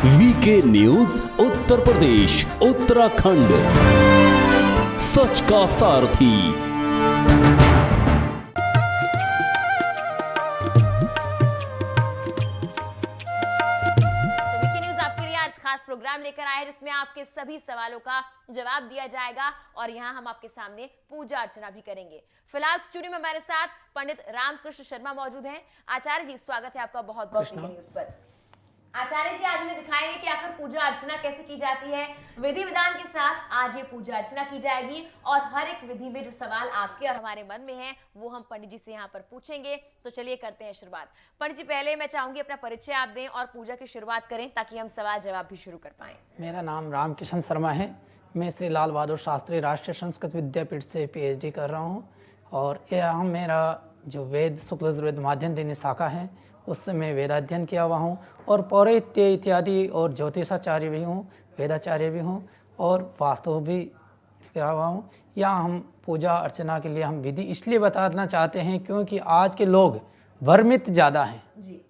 VK news Uttar Pradesh Uttarakhand, सच का सारथी। खास programme लेकर आए हैं जिसमें आपके सभी सवालों का जवाब दिया जाएगा और यहाँ हम आपके सामने पूजा अर्चना भी करेंगे। फिलहाल स्टूडियो में हमारे साथ पंडित रामकृष्ण शर्मा मौजूद हैं। आचार्य जी, स्वागत है आपका बहुत बहुत वीके न्यूज पर। आचार्य जी, आज हमें दिखाएंगे कि आखिर पूजा अर्चना कैसे की जाती है। विधि विधान के साथ आज ये पूजा अर्चना की जाएगी और हर एक विधि में जो सवाल आपके और हमारे मन में हैं वो हम पंडित जी से यहाँ पर पूछेंगे। तो चलिए करते हैं शुरुआत। पंडित जी, पहले मैं चाहूंगी अपना परिचय आप दें और पूजा की शुरुआत करें ताकि हम सवाल जवाब भी शुरू कर पाए। मेरा नाम रामकृष्ण शर्मा है। मैं श्री लाल बहादुर शास्त्री राष्ट्रीय संस्कृत विद्यापीठ से PhD कर रहा हूँ और यहाँ मेरा जो वेद शुक्ल यजुर्वेद माध्यन्दिनी शाखा है उससे मैं वेदाध्ययन किया हुआ हूँ और पौरोहित्य इत्यादि और ज्योतिषाचार्य भी हूँ, वेदाचार्य भी हूँ और वास्तु भी किया हुआ हूँ। यहाँ हम पूजा अर्चना के लिए हम विधि इसलिए बताना चाहते हैं क्योंकि आज के लोग भ्रमित ज़्यादा हैं जी।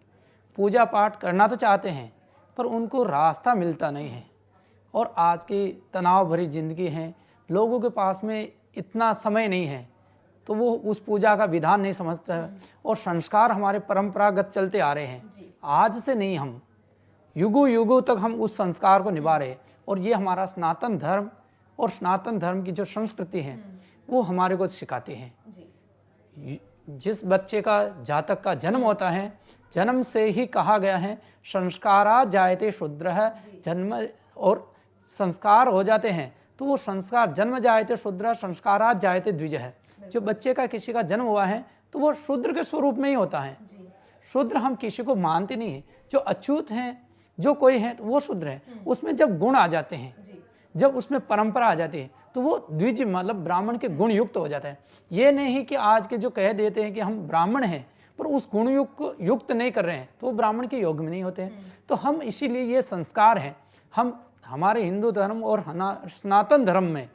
पूजा पाठ करना तो चाहते हैं पर उनको रास्ता मिलता नहीं है और आज की तनाव भरी ज़िंदगी है, लोगों के पास में इतना समय नहीं है तो वो उस पूजा का विधान नहीं समझता है और संस्कार हमारे परंपरागत चलते आ रहे हैं। आज से नहीं, हम युगों युगों तक हम उस संस्कार को निभा रहे हैं और ये हमारा सनातन धर्म और सनातन धर्म की जो संस्कृति है वो हमारे को सिखाती है। जिस बच्चे का जातक का जन्म होता है, जन्म से ही कहा गया है संस्कारा जायते शूद्रः, जन्म और संस्कार हो जाते हैं तो वो संस्कार जन्म जायते शूद्र संस्कारा जायते द्विज है। जो बच्चे का किसी का जन्म हुआ है तो वो शूद्र के स्वरूप में ही होता है। शूद्र हम किसी को मानते नहीं है, जो अछूत हैं जो कोई है तो वो शूद्र है। उसमें जब गुण आ जाते हैं, जब उसमें परंपरा आ जाती है तो वो द्विज मतलब ब्राह्मण के गुण युक्त हो जाता है। ये नहीं कि आज के जो कह देते हैं कि हम ब्राह्मण हैं पर उस गुण युक्त नहीं कर रहे हैं तो वो ब्राह्मण के योग में नहीं होते हैं। तो हम इसीलिए ये संस्कार हैं, हम हमारे हिंदू धर्म और सनातन धर्म में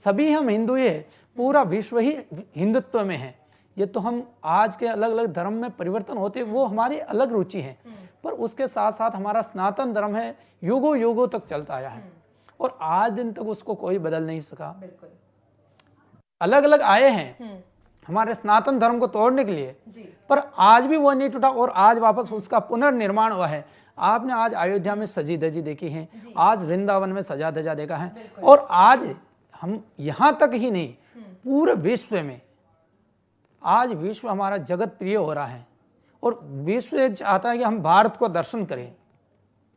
सभी हम हिंदू ही है, पूरा विश्व ही हिंदुत्व में है। ये तो हम आज के अलग अलग धर्म में परिवर्तन होते वो हमारी अलग रुचि है पर उसके साथ साथ हमारा सनातन धर्म है, युगों युगों तक चलता आया है और आज दिन तक उसको कोई बदल नहीं सका। अलग अलग आए हैं हमारे सनातन धर्म को तोड़ने के लिए पर आज भी वो नहीं टूटा और आज वापस उसका पुनर्निर्माण हुआ है। आपने आज अयोध्या में सजी धजी देखी है, आज वृंदावन में सजा धजा देखा है और आज हम यहाँ तक ही नहीं पूरे विश्व में आज विश्व हमारा जगत प्रिय हो रहा है और विश्व चाहता है कि हम भारत को दर्शन करें।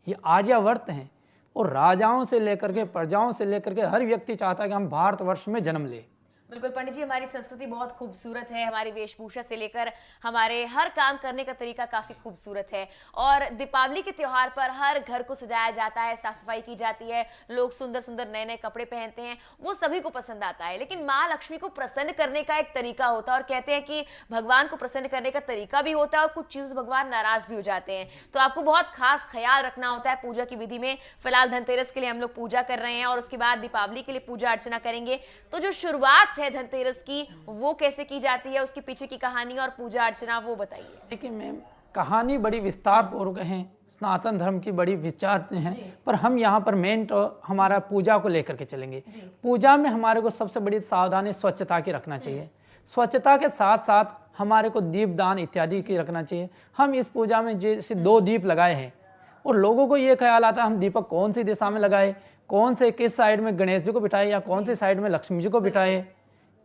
ये आर्यावर्त हैं और राजाओं से लेकर के प्रजाओं से लेकर के हर व्यक्ति चाहता है कि हम भारतवर्ष में जन्म लें। बिल्कुल पंडित जी, हमारी संस्कृति बहुत खूबसूरत है, हमारी वेशभूषा से लेकर हमारे हर काम करने का तरीका काफी खूबसूरत है और दीपावली के त्योहार पर हर घर को सजाया जाता है, साफ सफाई की जाती है, लोग सुंदर सुंदर नए नए कपड़े पहनते हैं, वो सभी को पसंद आता है। लेकिन माँ लक्ष्मी को प्रसन्न करने का एक तरीका होता है और कहते हैं कि भगवान को प्रसन्न करने का तरीका भी होता है और कुछ चीजों भगवान नाराज भी हो जाते हैं, तो आपको बहुत खास ख्याल रखना होता है पूजा की विधि में। फिलहाल धनतेरस के लिए हम लोग पूजा कर रहे हैं और उसके बाद दीपावली के लिए पूजा अर्चना करेंगे। तो जो शुरुआत है धनतेरस की वो कैसे की जाती है, उसके पीछे की कहानी और पूजा अर्चना वो बताइए। देखिए मैम, कहानी बड़ी विस्तार पूर्वक है, सनातन धर्म की बड़ी विचार है पर हम यहाँ पर मेन तो हमारा पूजा को लेकर के चलेंगे। पूजा में हमारे को सबसे बड़ी सावधानी स्वच्छता की रखना चाहिए। स्वच्छता के साथ साथ हमारे को दीपदान इत्यादि की रखना चाहिए। हम इस पूजा में जैसे 2 दीप लगाए हैं और लोगों को ये ख्याल आता है हम दीपक कौन सी दिशा में लगाए, कौन से किस साइड में गणेश जी को बिठाए या कौन सी साइड में लक्ष्मी जी को बिठाए,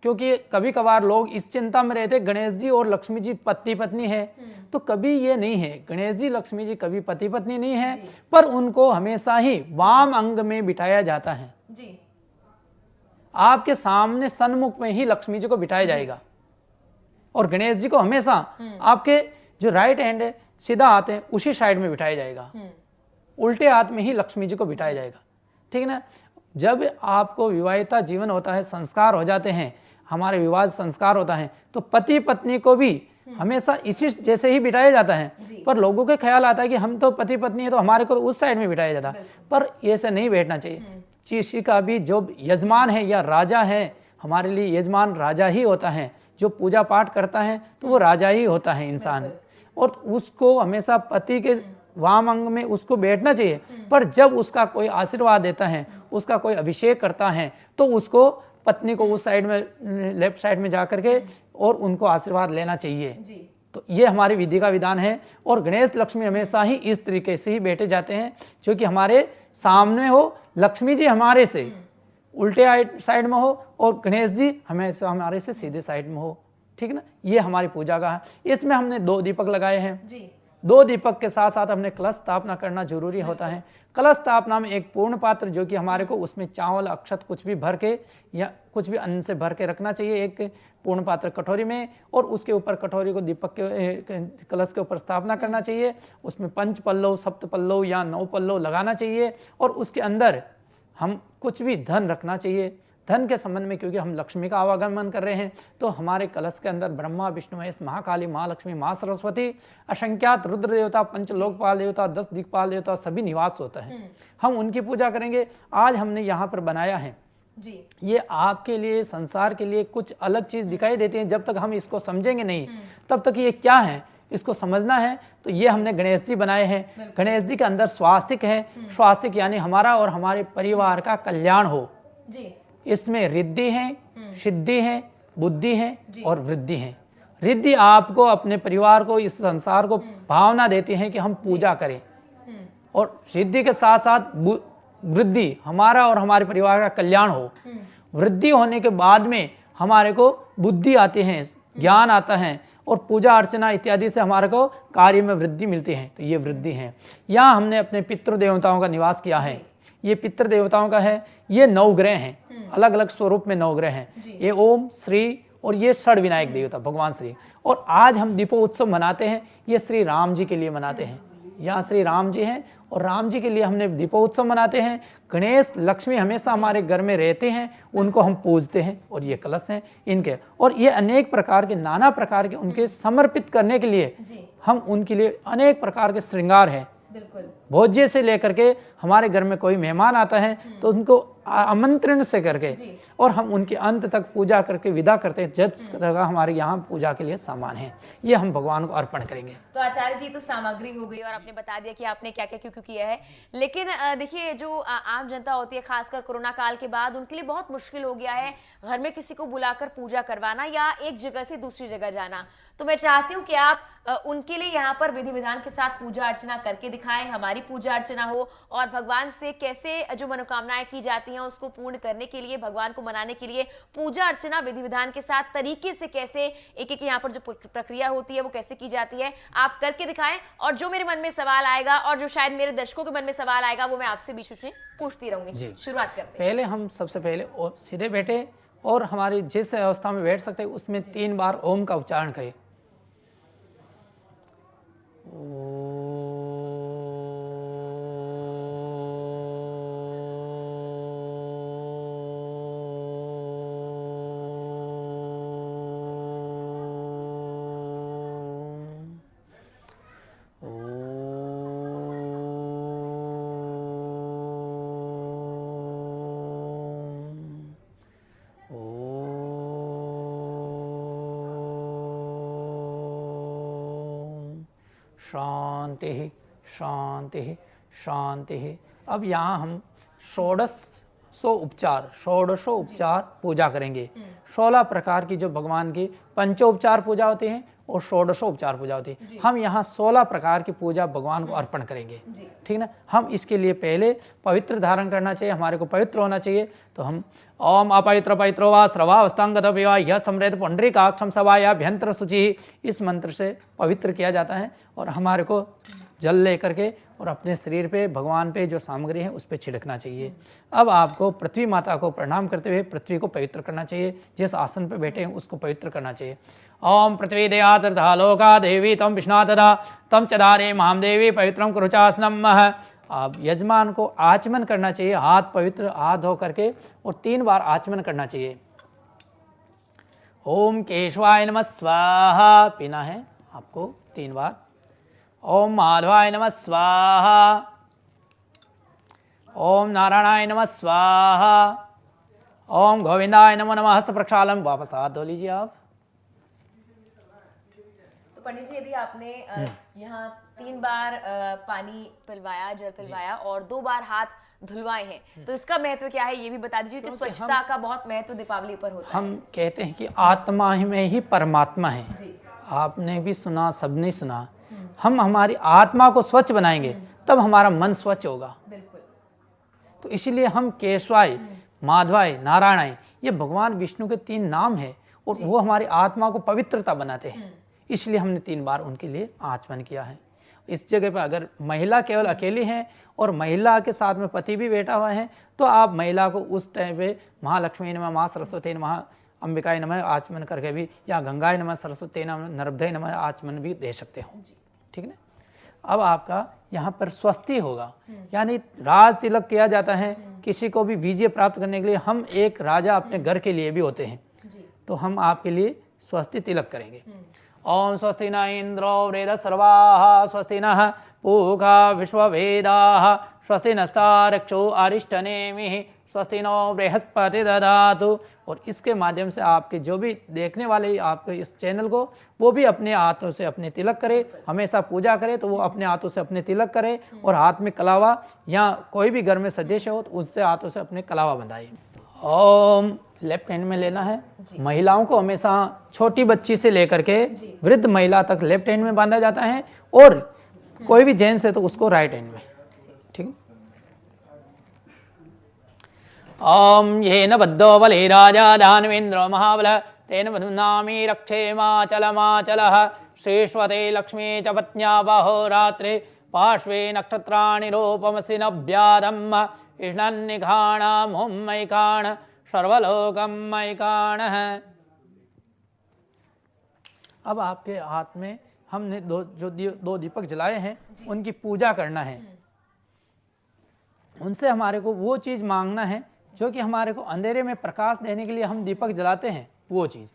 क्योंकि कभी कभार लोग इस चिंता में रहते गणेश जी और लक्ष्मी जी पति पत्नी है तो कभी ये नहीं है, गणेश जी लक्ष्मी जी कभी पति पत्नी नहीं है पर उनको हमेशा ही वाम अंग में बिठाया जाता है जी। आपके सामने सन्मुख में ही लक्ष्मी जी को बिठाया जाएगा और गणेश जी को हमेशा आपके जो राइट हैंड है सीधा हाथ है उसी साइड में बिठाया जाएगा, उल्टे हाथ में ही लक्ष्मी जी को बिठाया जाएगा। ठीक है ना। जब आपको विवाहिता जीवन होता है, संस्कार हो जाते हैं, हमारे विवाह संस्कार होता है तो पति पत्नी को भी हमेशा इसी जैसे ही बिठाया जाता है पर लोगों के ख्याल आता है कि हम तो पति पत्नी है तो हमारे को उस साइड में बिठाया जाता है पर ऐसे नहीं बैठना चाहिए। किसी का भी जो यजमान है या राजा है, हमारे लिए यजमान राजा ही होता है, जो पूजा पाठ करता है तो वो राजा ही होता है इंसान और उसको हमेशा पति के वाम अंग में उसको बैठना चाहिए, पर जब उसका कोई आशीर्वाद देता है, उसका कोई अभिषेक करता है, तो उसको पत्नी को उस साइड में, लेफ्ट साइड में जा करके और उनको आशीर्वाद लेना चाहिए। तो ये हमारी विधि का विधान है। और गणेश लक्ष्मी हमेशा ही इस तरीके से ही बैठे जाते हैं, जो कि हमारे सामने हो, लक्ष्मी जी हमारे से उल्टे साइड में हो और गणेश जी हमेशा हमारे से सीधे साइड में हो। ठीक ना, ये हमारी पूजा का है। इसमें हमने 2 दीपक लगाए हैं जी। 2 दीपक के साथ साथ हमने कलश स्थापना करना जरूरी होता है। कलश स्थापना में एक पूर्ण पात्र, जो कि हमारे को उसमें चावल अक्षत कुछ भी भर के या कुछ भी अन्न से भर के रखना चाहिए एक पूर्ण पात्र कटोरी में, और उसके ऊपर कटोरी को दीपक के कलश के ऊपर स्थापना करना चाहिए। उसमें 5 पल्लव, 7 पल्लव या 9 पल्लव लगाना चाहिए, और उसके अंदर हम कुछ भी धन रखना चाहिए। धन के संबंध में, क्योंकि हम लक्ष्मी का आवागमन कर रहे हैं, तो हमारे कलश के अंदर ब्रह्मा, विष्णु, महेश, महाकाली, माँ लक्ष्मी, माँ सरस्वती, असंख्यात रुद्र देवता, 5 लोकपाल देवता, 10 दिक्पाल देवता सभी निवास होता है। हम उनकी पूजा करेंगे। आज हमने यहाँ पर बनाया है जी। ये आपके लिए, संसार के लिए कुछ अलग चीज दिखाई देती है। जब तक हम इसको समझेंगे नहीं, तब तक ये क्या है इसको समझना है। तो ये हमने गणेश जी बनाए हैं। गणेश जी के अंदर स्वास्तिक है। स्वास्तिक यानी हमारा और हमारे परिवार का कल्याण हो जी। इसमें रिद्धि है, सिद्धि है, बुद्धि है और वृद्धि है। रिद्धि आपको, अपने परिवार को, इस संसार को भावना देती है कि हम पूजा करें, और सिद्धि के साथ साथ वृद्धि, हमारा और हमारे परिवार का कल्याण हो। वृद्धि होने के बाद में हमारे को बुद्धि आती है, ज्ञान आता है, और पूजा अर्चना इत्यादि से हमारे को कार्य में वृद्धि मिलती है। तो ये वृद्धि है। यहाँ हमने अपने पितृ देवताओं का निवास किया है। ये पितृ देवताओं का है। ये 9 ग्रह हैं, अलग अलग स्वरूप में 9 ग्रह हैं। ये ओम, श्री और ये षड विनायक देवता भगवान श्री। और आज हम दीपोत्सव मनाते हैं, ये श्री राम जी के लिए मनाते हैं। यहाँ श्री राम जी हैं और राम जी के लिए हमने दीपोत्सव मनाते हैं। गणेश लक्ष्मी हमेशा हमारे घर में रहते हैं, उनको हम पूजते हैं। और ये कलश हैं इनके, और ये अनेक प्रकार के, नाना प्रकार के उनके समर्पित करने के लिए हम उनके लिए अनेक प्रकार के श्रृंगार हैं। भोज्य से लेकर के, हमारे घर में कोई मेहमान आता है तो उनको आमंत्रण से करके, और हम उनके अंत तक पूजा करके विदा करते हैं। जिस तरह हमारे यहाँ पूजा के लिए सामान है, ये हम भगवान को अर्पण करेंगे। तो आचार्य जी, तो सामग्री हो गई और आपने बता दिया कि आपने क्या क्या क्यों क्यों किया है। लेकिन देखिए, जो आम जनता होती है, खासकर कोरोना काल के बाद, उनके लिए बहुत मुश्किल हो गया है घर में किसी को बुलाकर पूजा करवाना या एक जगह से दूसरी जगह जाना। तो मैं चाहती हूँ कि आप उनके लिए यहाँ पर विधि विधान के साथ पूजा अर्चना करके दिखाएं, हमारी पूजा अर्चना हो, और भगवान से कैसे जो मनोकामनाएं की जाती हैं उसको पूर्ण करने के लिए, भगवान को मनाने के लिए पूजा अर्चना विधि विधान के साथ तरीके से कैसे एक एक यहाँ पर जो प्रक्रिया होती है वो कैसे की जाती है, आप करके दिखाएं। और जो मेरे मन में सवाल आएगा और जो शायद मेरे दर्शकों के मन में सवाल आएगा, वो मैं आपसे बीच बीच में पूछती रहूंगी। शुरुआत करते हैं। पहले हम सबसे पहले सीधे बैठे, और हमारी जिस अवस्था में बैठ सकते हैं उसमें 3 बार ओम का उच्चारण करें। शांति शांति शांति। अब यहाँ हम षोडशो उपचार पूजा करेंगे। 16 प्रकार की जो भगवान की पंचोपचार पूजा होती है और षोडशोपचार पूजा होती है। हम यहाँ 16 प्रकार की पूजा भगवान को अर्पण करेंगे, ठीक ना। हम इसके लिए पहले पवित्र धारण करना चाहिए, हमारे को पवित्र होना चाहिए। तो हम ओम अपवित्र पवित्रो वा स्रवावस्थांगत विवा यह समृद्ध पुंडरीकाक्षम सभायाभ्यंतर शुचि, इस मंत्र से पवित्र किया जाता है। और हमारे को जल लेकर के और अपने शरीर पे, भगवान पे जो सामग्री है उस पर छिड़कना चाहिए। अब आपको पृथ्वी माता को प्रणाम करते हुए पृथ्वी को पवित्र करना चाहिए। जिस आसन पे बैठे हैं उसको पवित्र करना चाहिए। ओम पृथ्वी देया तथा लोका देवी तम विष्णा तदा तम चदारे महाम देवी पवित्रम कुरुचासनम। आप यजमान को आचमन करना चाहिए, हाथ पवित्र हाथ धो करके, और 3 बार आचमन करना चाहिए। ओम केशवाय नमः स्वाहा पीना है आपको 3 बार। ओम माधवाय नमः स्वाहा। ओम नारायणाय नमः स्वाहा। ओम गोविंदाय नमो नमः। हस्त प्रक्षालन, वापस हाथ धो लीजिए आप। तो पंडित जी अभी आपने यहाँ 3 बार पानी पिलवाया, जल पिलवाया और 2 बार हाथ धुलवाए हैं, तो इसका महत्व क्या है ये भी बता दीजिए कि स्वच्छता का बहुत महत्व दीपावली पर होता है। हम कहते हैं कि आत्मा ही में ही परमात्मा है। आपने भी सुना, सबने सुना। हम हमारी आत्मा को स्वच्छ बनाएंगे तब हमारा मन स्वच्छ होगा। बिल्कुल। तो इसीलिए हम केशवाय, माधवाय, नारायणाय, ये भगवान विष्णु के 3 नाम है और वो हमारी आत्मा को पवित्रता बनाते हैं। इसलिए हमने 3 बार उनके लिए आचमन किया है। इस जगह पर अगर महिला केवल अकेली है और महिला के साथ में पति भी बैठा हुआ है तो आप महिला को उस टाइम पे महालक्ष्मी नमः, माँ सरस्वती नमः, अंबिकाय नमः आचमन करके भी, या गंगाय नमः, सरस्वती नमः, नर्मदे नमः आचमन भी दे सकते हो। ठीक है ना। अब आपका यहाँ पर स्वस्ति होगा, यानी राज तिलक किया जाता है। किसी को भी विजय प्राप्त करने के लिए हम एक राजा अपने घर के लिए भी होते हैं, तो हम आपके लिए स्वस्ति तिलक करेंगे। ओम स्वस्ति न इंद्रो वृद्धश्रवाः स्वस्ति नः पूषा विश्ववेदाः स्वस्ति नस्तारक्षो अरिष्टनेमिः स्वस्ति नो बृहस्पति ददातु। और इसके माध्यम से आपके जो भी देखने वाले आपके इस चैनल को, वो भी अपने हाथों से अपने तिलक करे, हमेशा पूजा करे तो वो अपने हाथों से अपने तिलक करे और हाथ में कलावा या कोई भी घर में सदस्य हो तो उससे हाथों से अपने कलावा बंधाए। ओम लेफ्ट हैंड में लेना है। महिलाओं को हमेशा छोटी बच्ची से लेकर के वृद्ध महिला तक लेफ्ट हैंड में बांधा जाता है और कोई भी जेंट्स है तो उसको राइट हैंड में। ठीक है। ओम येन बद्धो बले राजा दानवेन्द्र महाबल तेन बधुनामी रक्षेमाचलमाचलः श्रीष्वते लक्ष्मी च पत्न्या बाहोरात्रे पार्श्वे नक्षत्राणि रूपमसि नभ्यादम् इष्णन्निघाणां हुं मैकाण सर्वलोकं मैकाणः। अब आपके हाथ में हमने दो दीपक जलाए हैं, उनकी पूजा करना है। उनसे हमारे को वो चीज मांगना है जो कि हमारे को अंधेरे में प्रकाश देने के लिए हम दीपक जलाते हैं, वो चीज।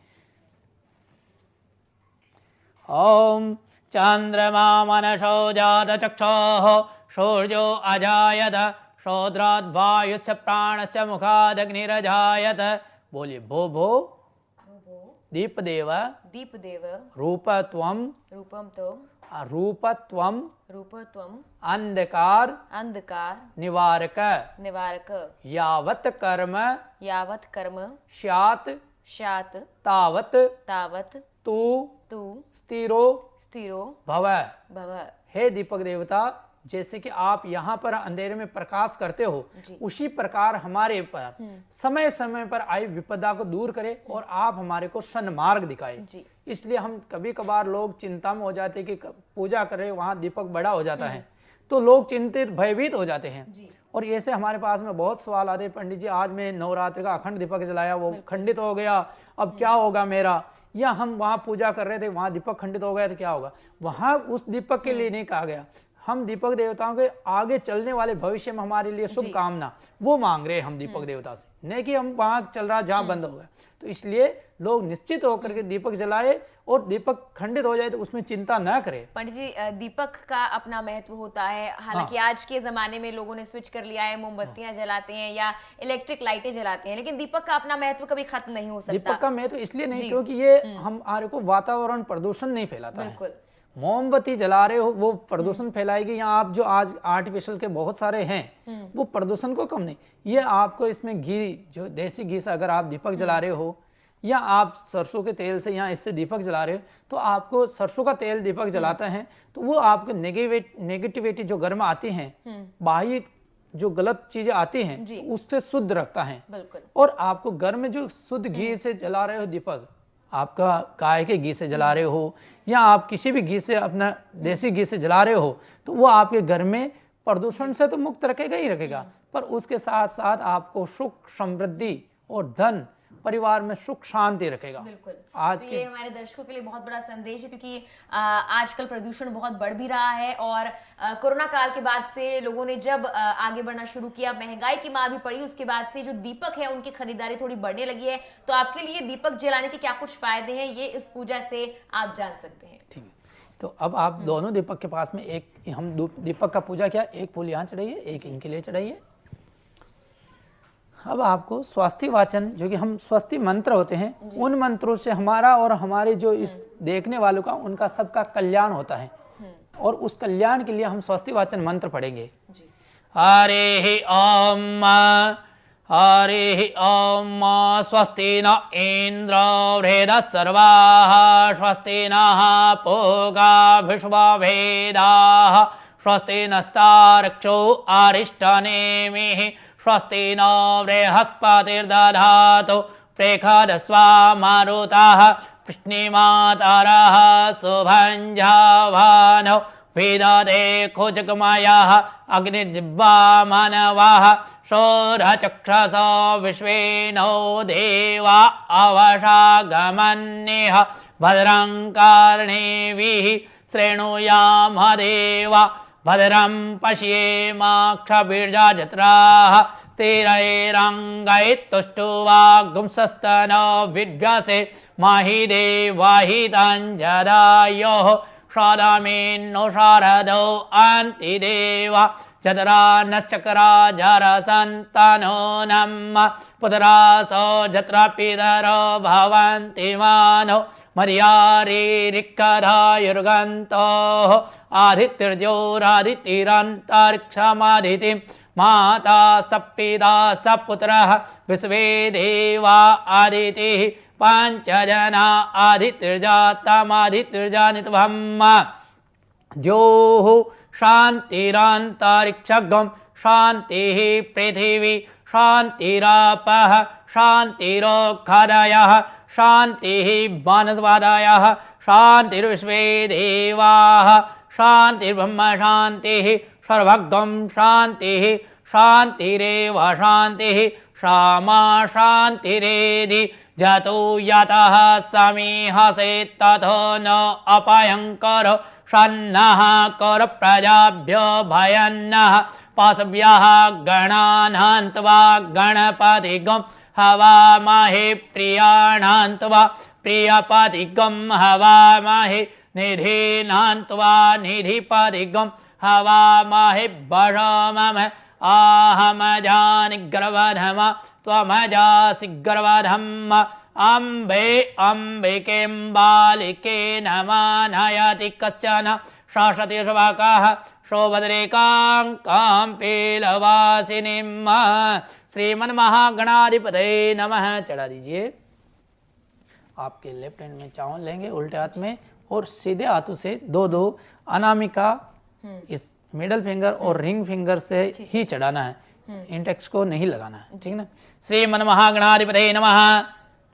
ओम चंद्रमा मनसो जात चक्षुः सूर्यो अजायत शोद्राद् वायुश्च प्राणश्च मुखादग्निरजायत। बोलिए भो भो दीपदेव दीपदेव रूपत्वम रूपत्वम अंधकार निवारक यावत् कर्म स्यात् तावत् तू स्थिरो भव। हे दीपक देवता, जैसे कि आप यहाँ पर अंधेरे में प्रकाश करते हो, उसी प्रकार हमारे पर समय समय पर आई विपदा को दूर करे और आप हमारे को सन्मार्ग दिखाए। इसलिए हम कभी कभार लोग चिंता में हो जाते कि पूजा करे वहां दीपक बड़ा हो जाता है तो लोग चिंतित भयभीत हो जाते हैं। और ऐसे हमारे पास में बहुत सवाल आते हैं, पंडित जी आज मैं नवरात्रि का अखंड दीपक जलाया, वो खंडित हो गया, अब क्या होगा मेरा। या हम वहां पूजा कर रहे थे, वहां दीपक खंडित हो गया तो क्या होगा। वहां उस दीपक के लिए नहीं कहा गया, हम दीपक देवताओं के आगे चलने वाले भविष्य में हमारे लिए शुभ कामना वो मांग रहे हैं हम दीपक देवता से, नहीं कि हम वहां चल रहा जहां बंद हो गया। तो इसलिए लोग निश्चित होकर के दीपक जलाए और दीपक खंडित हो जाए तो उसमें चिंता न करें। पंडित जी दीपक का अपना महत्व होता है, हालांकि आज के जमाने में लोगों ने स्विच कर लिया है, मोमबत्तियां जलाते हैं या इलेक्ट्रिक लाइटें जलाते हैं, लेकिन दीपक का अपना महत्व कभी खत्म नहीं हो सकता। दीपक का महत्व इसलिए नहीं क्योंकि ये हमारे को वातावरण प्रदूषण नहीं फैलाता है। मोमबत्ती जला रहे हो वो प्रदूषण फैलाएगी, या आप जो आज आर्टिफिशियल के बहुत सारे हैं वो प्रदूषण को कम नहीं। ये आपको इसमें घी, जो देसी घी से अगर आप दीपक जला रहे हो या आप सरसों के तेल से यहाँ इससे दीपक जला रहे हो तो आपको सरसों का तेल दीपक जलाता है तो वो आपको नेगेटिविटी जो घर में आती है, बाहरी जो गलत चीजें आती हैं तो उससे शुद्ध रखता है। और आपको घर में जो शुद्ध घी से जला रहे हो दीपक, आपका गाय के घी से जला रहे हो या आप किसी भी घी से, अपना देसी घी से जला रहे हो, तो वो आपके घर में प्रदूषण से तो मुक्त रखेगा ही रखेगा, पर उसके साथ साथ आपको सुख समृद्धि और धन, परिवार में सुख शांति रखेगा। बिल्कुल। आज तो ये हमारे दर्शकों के लिए बहुत बड़ा संदेश है, क्योंकि आजकल प्रदूषण बहुत बढ़ भी रहा है और कोरोना काल के बाद से लोगों ने जब आगे बढ़ना शुरू किया, महंगाई की मार भी पड़ी, उसके बाद से जो दीपक है उनकी खरीदारी थोड़ी बढ़ने लगी है। तो आपके लिए दीपक जलाने के क्या कुछ फायदे हैं ये इस पूजा से आप जान सकते हैं। ठीक है, तो अब आप दोनों दीपक के पास में एक, हम दीपक का पूजा किया, एक फूल यहाँ चढ़ाइए, एक इनके लिए चढ़ाइए। अब आपको स्वस्ति वाचन, जो कि हम स्वस्ति मंत्र होते हैं, उन मंत्रों से हमारा और हमारे जो इस देखने वालों का, उनका सबका कल्याण होता है। और उस कल्याण के लिए हम स्वस्ति वाचन मंत्र पढ़ेंगे। हरे ओम, हरे ओम। स्वस्ति न इंद्र वृहद सर्वाः, स्वस्ति नः पूगा विश्ववेदाः, स्वस्ति नस्तार्क्ष्यो अरिष्टनेमिः, स्वस्ति नो बृहस्पतिर्दधातु प्रेषयस्वा मारुतः, वृष्णिमातरः शुभञ्जावानो विदधे खुजगमयः, अग्निर्जिह्वा मानवः, शोरचक्षसो विश्वेनो देवा अवशागमन्यः, भद्रं कर्णेभिः शृणुयाम देवा, भद्रं पश्येमाक्षभिर्यजत्राः, स्थिरैरङ्गैस्तुष्टुवागुंसस्तनो विद्व्यसे महि देवाहितं जदायोः, शादामिन्नो शारदो अन्तिदेवा, जतरा नश्चक्रा जरसन्तनो नम, पुत्रासो जत्रा पितरो भवन्ति मानो, मर्यारीरिक्कधायुर्गन्तोः, आदित्यर्ज्योरादितिरन्तरिक्षमादितिं, माता सपिता सपुत्रः विश्वे देवा आदितिः, पंचजना आदित्यर्जातमादित्यर्जानित्वम्, द्योः शान्तिरन्तरिक्षगं, शान्तिः पृथिवी, शान्तिरापः, शान्तिरोषधयः, शान्तिः वनस्पतयः, शान्तिर्विश्वे देवाः, शान्तिर्ब्रह्म शान्तिः, सर्वगं शान्तिः, शान्तिरेव शान्तिः, क्षमा शान्तिरेधि, जतो यतः समीहसे ततो न अपायङ्कर, सन्नः कर प्रजाभ्यो भयन्नः, पाशव्यः गणानान्त्वा गणपतिगं हवामहे, प्रियाणान्त्वा प्रियपतिगं हवामहे, निधीनान्त्वा निधिपतिगं हवामहे, वशमम आहमजानिग्रवधम त्वमजासि गर्वधम्, अम्बे अम्बिकें बालिके नमानयति कश्चन, शाश्वती शुभाकाः शोभद्रेकां पीलवासिनीं, श्रीमन्महागणाधिपते नमः। चढ़ा दीजिए। आपके लेफ्ट हैंड में चावल लेंगे उल्टे हाथ में, और सीधे हाथों से दो दो अनामिका इस मिडल फिंगर और रिंग फिंगर से ही चढ़ाना है, इंडेक्स को नहीं लगाना है, ठीक है ना। श्रीमन्महागणाधिपते नमः,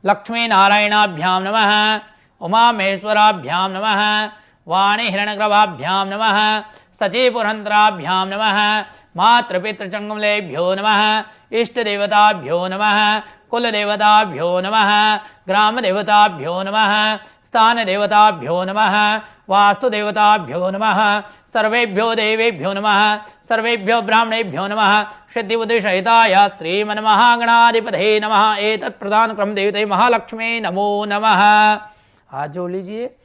लक्ष्मी नारायणाभ्याम नमः, उमा महेश्वराभ्याम नमः, वाणी हिरण्यगर्भाभ्याम नमः, सचीपुरंतराभ्याम नमः, मातृपितृचंगमलेभ्यो नमः, इष्ट देवताभ्यो नमः, कुल देवताभ्यो नमः, ग्राम देवताभ्यो नमः, स्थान देवताभ्यो नमः, वास्तु देवताभ्यो नमः, सर्वेभ्यो देवेभ्यो नमः, सर्वेभ्यो ब्राह्मणेभ्यो नमः, सिद्धिबुद्धिसहिताय श्रीमन्महागणाधिपते नमः। एतत् प्रधान क्रम देवते महालक्ष्मी नमो नमः। हाथ जोड़ लीजिए।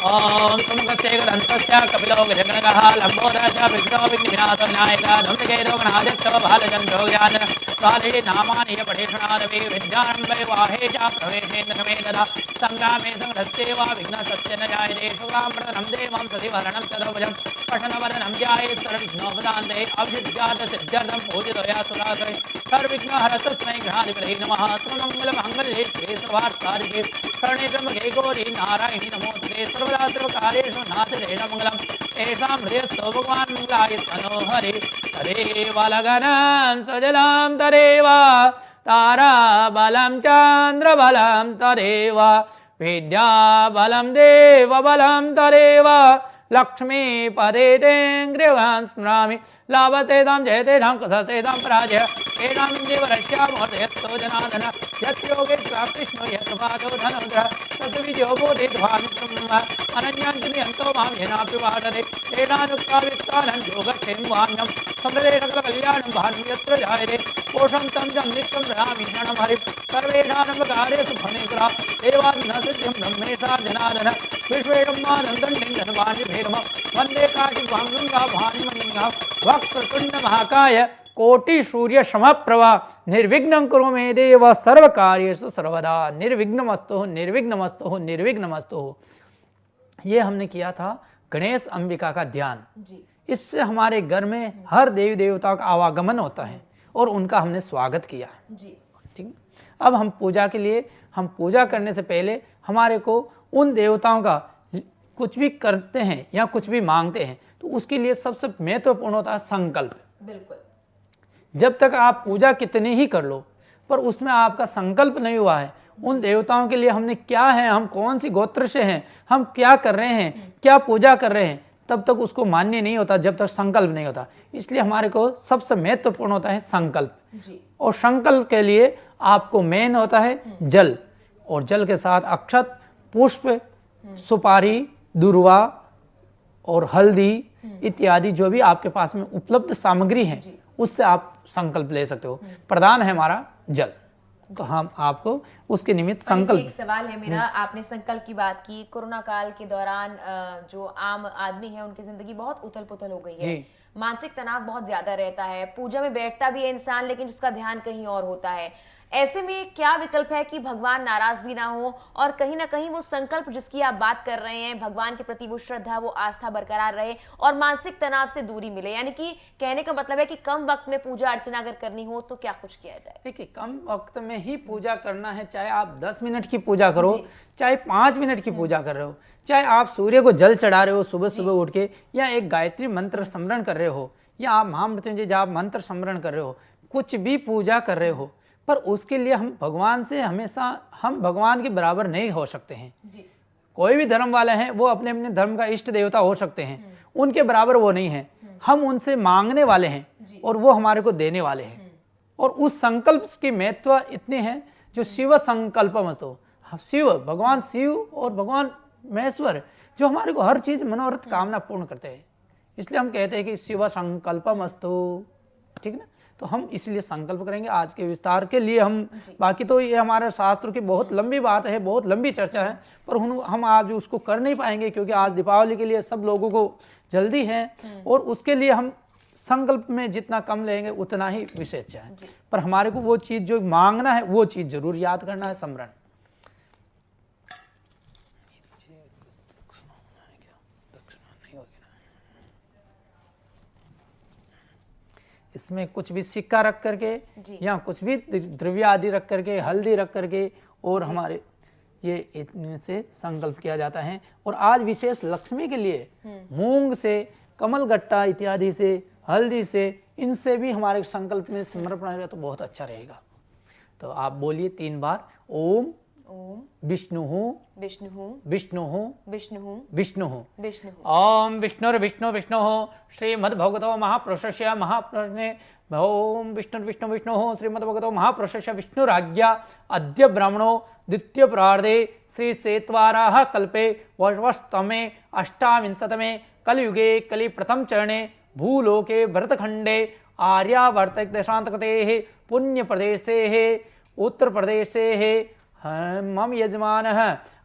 ओम तुमकस्य गदन्तस्य कपिलो गजगणगः लम्बोदरश्च विघ्नो विघ्नविनाशो विनायकः धूमकेतो गणाध्यक्षो भालचन्द्रो ज्ञान स्वाधे नामानि च पठेषणादपि विद्यारम्भे वाहे च प्रवेशेन्द्रमे तदा सङ्ग्रामे संहस्ते वा विघ्नसस्य न जायते सुगामृतनं देवं सतिवरणं चतुर्भुजं पठनवदनं ध्यायेत् सर्वविघ्नोपशान्ते अभिसिद्ध्यार्थसिद्ध्यर्थं पूजितोया सुरासुरे सर्वविघ्नहरतस्मै गणाधिपते नमः। सर्वमङ्गलमाङ्गल्ये शिवे सर्वार्थसाधिके शरणे त्र्यम्बके गौरी नारायणी नमोस्तुते सर्वदा सर्वकार्येषु नास्ति मंगलम् येषां हृदयस्थो भगवान् मंगलाय तनोहरि तदेव लगनं सुजलां तदेव ताराबलं चन्द्रबलं तदेव विद्याबलं देवबलं तदेव लक्ष्मीपदे तेऽङ्घ्रिवान् स्मरामि लाभतेषां जयतेषां कुशस्तेषां पराजयः येषां देवरस्यामोदयत्तो जनार्दन यत्योगेश्वराकृष्णो यत्पादो धनोदरः तस्य विजयो बोधिध्वानित्रम् अनन्याञ्जन्यन्तो मां येनाप्युपासते येनानुक्तावित्तानं योगक्षेम वान्यं समृद्धेशकलकल्याणं भानं यत्र जायते पोषं तं चं नित्यं रमामि शरणं हरिं सर्वेषां कार्येषु फलेषु देवादिनसिद्धिं ब्रह्मेशा जनार्दन विश्वेशम्मानन्दं भेदम वन्दे काशीं वाङ्गङ्गा भानिमणिं वक्रतुण्ड महाकाय कोटि सूर्य समप्रभा निर्विघ्नं कुरु मे देव सर्व कार्येषु सर्वदा निर्विघ्नमस्तु निर्विघ्नमस्तु निर्विघ्नमस्तु। ये हमने किया था गणेश अंबिका का ध्यान। इससे हमारे घर में हर देवी देवताओं का आवागमन होता है और उनका हमने स्वागत किया। ठीक। अब हम पूजा के लिए, हम पूजा करने से पहले हमारे को उन देवताओं का कुछ भी करते हैं या कुछ भी मांगते हैं तो उसके लिए सबसे महत्वपूर्ण होता है संकल्प। बिल्कुल। जब तक आप पूजा कितनी ही कर लो पर उसमें आपका संकल्प नहीं हुआ है, उन देवताओं के लिए हमने क्या है, हम कौन सी गोत्र से हैं, हम क्या कर रहे हैं, क्या पूजा कर रहे हैं, तब तक उसको मान्य नहीं होता जब तक संकल्प नहीं होता। इसलिए हमारे को सबसे महत्वपूर्ण होता है संकल्प। और संकल्प के लिए आपको मेन होता है जल, और जल के साथ अक्षत, पुष्प, सुपारी, दुर्वा और हल्दी इत्यादि जो भी आपके पास में उपलब्ध सामग्री है उससे आप संकल्प ले सकते हो। प्रधान है हमारा जल, तो हम आपको उसके निमित्त संकल्प। एक सवाल है मेरा, आपने संकल्प की बात की। कोरोना काल के दौरान जो आम आदमी है उनकी जिंदगी बहुत उथल पुथल हो गई है, मानसिक तनाव बहुत ज्यादा रहता है, पूजा में बैठता भी है इंसान लेकिन उसका ध्यान कहीं और होता है। ऐसे में क्या विकल्प है कि भगवान नाराज भी ना हो और कहीं ना कहीं वो संकल्प जिसकी आप बात कर रहे हैं भगवान के प्रति, वो श्रद्धा, वो आस्था बरकरार रहे और मानसिक तनाव से दूरी मिले? यानी कि कहने का मतलब है कि कम वक्त में पूजा अर्चना अगर करनी हो तो क्या कुछ किया जाए? देखिए, कम वक्त में ही पूजा करना है, चाहे आप 10 मिनट की पूजा करो, चाहे 5 मिनट की पूजा कर रहे हो, चाहे आप सूर्य को जल चढ़ा रहे हो सुबह सुबह उठ के, या एक गायत्री मंत्र स्मरण कर रहे हो, या आप महामृत्युंजय जाप मंत्र स्मरण कर रहे हो, कुछ भी पूजा कर रहे हो, पर उसके लिए हम भगवान से हमेशा, हम भगवान के बराबर नहीं हो सकते हैं। कोई भी धर्म वाले हैं वो अपने अपने धर्म का इष्ट देवता हो सकते हैं, उनके बराबर वो नहीं है। हम उनसे मांगने वाले हैं और वो हमारे को देने वाले हैं। और उस संकल्प की महत्व इतनी है जो शिव संकल्पमस्तु, शिव, भगवान शिव और भगवान महेश्वर जो हमारे को हर चीज मनोरथ कामना पूर्ण करते हैं, इसलिए हम कहते हैं कि शिव संकल्पमस्तु। ठीक ना, तो हम इसलिए संकल्प करेंगे आज के विस्तार के लिए। हम बाकी तो ये हमारे शास्त्र की बहुत लंबी बात है, बहुत लंबी चर्चा है, पर हम आज उसको कर नहीं पाएंगे क्योंकि आज दीपावली के लिए सब लोगों को जल्दी है और उसके लिए हम संकल्प में जितना कम लेंगे उतना ही विशेष है। पर हमारे को वो चीज जो मांगना है वो चीज जरूर याद करना है, स्मरण। इसमें कुछ भी सिक्का रख करके या कुछ भी द्रव्य आदि रख करके, हल्दी रख करके, और हमारे ये इतने से संकल्प किया जाता है। और आज विशेष लक्ष्मी के लिए मूंग से, कमल गट्टा इत्यादि से, हल्दी से, इनसे भी हमारे संकल्प में समर्पण रहेगा तो बहुत अच्छा रहेगा। तो आप बोलिए 3 बार, ओम विष्णु विष्णु विष्णु विष्णु विष्णु विष्णु ओम विष्णुर्विष्णु विष्णु श्रीमद्भगवतो महापुरुषस्य महापुरुषे ओम विष्णु श्रीमद्भगवतो महापुरुषस्य विष्णुराज्ञा अद्य ब्राह्मणो द्वितीय प्रार्धे श्री सेत्वाराः कल्पे वर्षस्तमे 28वें कलियुगे कलि प्रथम चरणे भूलोके भरतखंडे आर्यावर्त देशांतकृते पुण्य प्रदेशे उत्तर प्रदेशे मम यजमान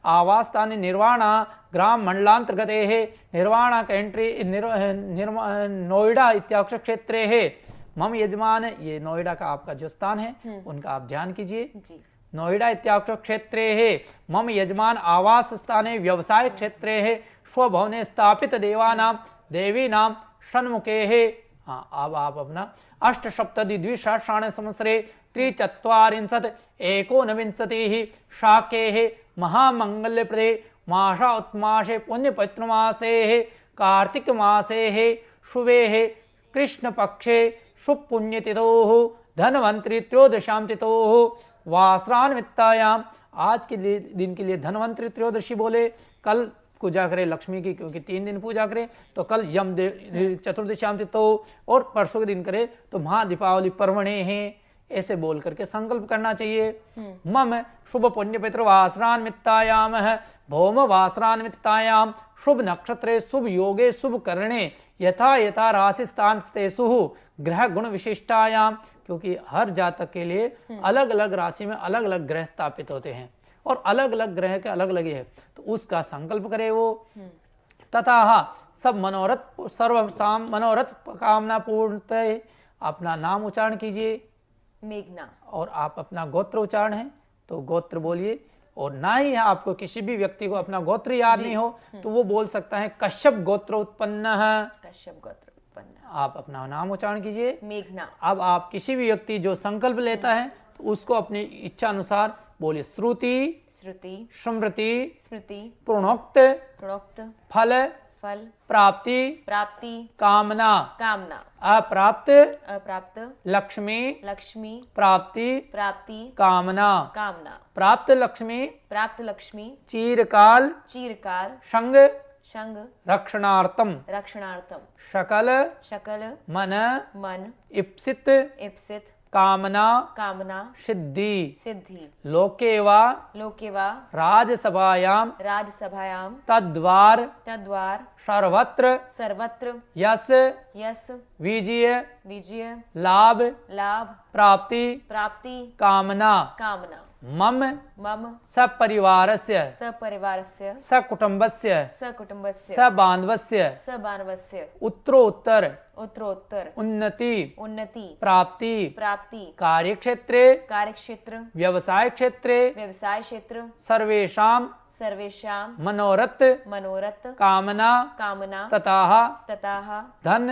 आवास्थान निर्वाण ग्राम मंडलांतर्गते निर्वाण कैंट्री नोएडा इत्याख्य क्षेत्रे है। मम यजमान, ये नोएडा का आपका जो स्थान है उनका आप ध्यान कीजिए। नोएडा इत्याख्य क्षेत्रे है मम यजमान आवास स्थाने व्यवसाय क्षेत्रे है स्वभवने स्थापित देवानाम देवीनाम षण्मुखे है। हाँ, अब आप अपना अष्टसप्तति द्विसहस्राणि संवत्सरे 43 एकोनविंशतिः शाके महामंगल्यप्रदे मासा उत्मासे पुण्यपत्रमासे कार्तिक मासे शुभे कृष्णपक्षे शुभपुण्यतिथो धन्वंतरि त्रयोदशां तिथो वासरान्वितायाम। आज के दिन के लिए धन्वंतरि त्रयोदशी बोले, कल पूजा करें लक्ष्मी की क्योंकि 3 दिन पूजा करें, तो कल यम चतुर्दशाम तिथो, और परसों के दिन करें तो महादीपावली पर्वणे हैं, ऐसे बोल करके संकल्प करना चाहिए। मम शुभ पुण्य पितृ वासरान्वितायाम भौम वासरान्वितायाम शुभ नक्षत्रे शुभ योगे शुभ करणे यथा यथा राशि स्थान तेसु ग्रह गुण विशिष्टायाम, क्योंकि हर जातक के लिए अलग अलग राशि में अलग अलग ग्रह स्थापित होते हैं और अलग अलग ग्रह के अलग अलग है, तो उसका संकल्प करे वो। तथा सब मनोरथ सर्व मनोरथ कामना पूर्णते अपना नाम उच्चारण कीजिए मेघना। और आप अपना गोत्र उच्चारण है तो गोत्र बोलिए। और ना ही आपको किसी भी व्यक्ति को अपना गोत्र याद नहीं हो तो वो बोल सकता है कश्यप गोत्र उत्पन्न है। कश्यप गोत्र उत्पन्न। आप अपना नाम उच्चारण कीजिए। मेघना। अब आप किसी भी व्यक्ति जो संकल्प लेता है तो उसको अपनी इच्छा अनुसार बोलिए। श्रुति, श्रुति, स्मृति, स्मृति, प्रणोक्त, प्रोक्त, फल, फल, प्राप्ति, प्राप्ति, कामना, कामना, अप्राप्त, अप्राप्त, लक्ष्मी, लक्ष्मी, प्राप्ति, प्राप्ति, कामना, कामना, प्राप्त लक्ष्मी, प्राप्त लक्ष्मी, चीरकाल, चीरकाल, संग, संग, रक्षणार्थम, रक्षणार्थम, सकल, शकल, मन, मन, इप्सित, इप्सित, कामना, कामना, सिद्धि, सिद्धि, लोकेवा, लोकेवा, राजसभायां, राजसभायां, तद्वार, तद्वार, सर्वत्र, सर्वत्र, यश, यश, विजय, विजय, लाभ, लाभ, प्राप्ति, प्राप्ति, कामना, कामना, मम, मम, सपरिवारस्य, सपरिवारस्य, सकुटुम्बस्य, सकुटुम्बस्य, सबान्धवस्य, सबान्धवस्य, उत्तरोत्तर उत्तरोत्तर, उन्नति, उन्नति, प्राप्ति, प्राप्ति, कार्यक्षेत्रे, कार्यक्षेत्र, व्यवसाय क्षेत्रे, व्यवसाय क्षेत्र, सर्वेषां सर्वेषां मनोरथ, मनोरथ, कामना, कामना, तथाह तथाह धन,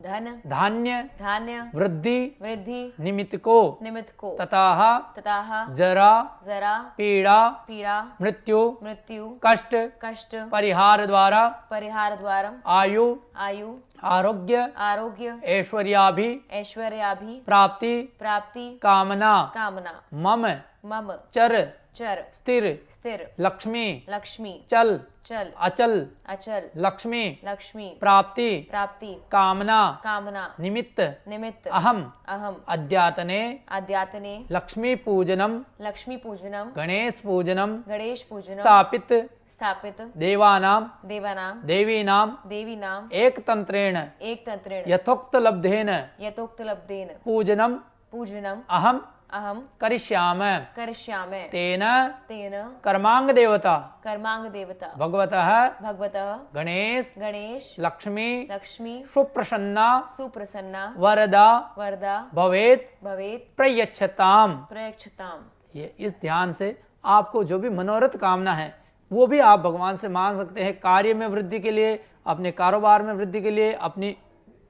धन, धान्य, धान्य, वृद्धि, वृद्धि, निमित्तको, निमित्त को, तथाह तथाह जरा, जरा, पीड़ा, पीड़ा, मृत्यु, मृत्यु, कष्ट, कष्ट, परिहार द्वारा, परिहार द्वारम, आयु, आयु, आरोग्य, आरोग्य, ऐश्वर्याभि, ऐश्वर्याभि, प्राप्ति, प्राप्ति, कामना, कामना, मम, मम, चर, चर, स्थिर, स्थिर, लक्ष्मी, लक्ष्मी, चल, चल, अचल, अचल, लक्ष्मी, लक्ष्मी, प्राप्ति, प्राप्ति, कामना, कामना, निमित्त, निमित्त, अहम, अहम, अद्यातने, आद्यातने, लक्ष्मी पूजनम, लक्ष्मी पूजनम, गणेश पूजनम, गणेश पूजनम, स्थापित, स्थापित, देवानां, देवानां, देवीनां, देवीनां, एक तंत्रेण, एक तंत्रेण, यथोक्त लब्धेन, यथोक्त लब्धेन, पूजनम, पूजनम, अहम, अहम, करिष्याम, करिष्यामि, तेन, तेन, कर्मांग देवता, कर्मांग देवता, भगवतः, भगवतः, गणेश, गणेश, लक्ष्मी, लक्ष्मी, सुप्रसन्ना, सुप्रसन्ना, वरदा, वरदा, भवेत्, भवेत्, प्रयच्छताम। प्रयच्छताम। ये इस ध्यान से आपको जो भी मनोरथ कामना है वो भी आप भगवान से मांग सकते हैं। कार्य में वृद्धि के लिए, अपने कारोबार में वृद्धि के लिए, अपनी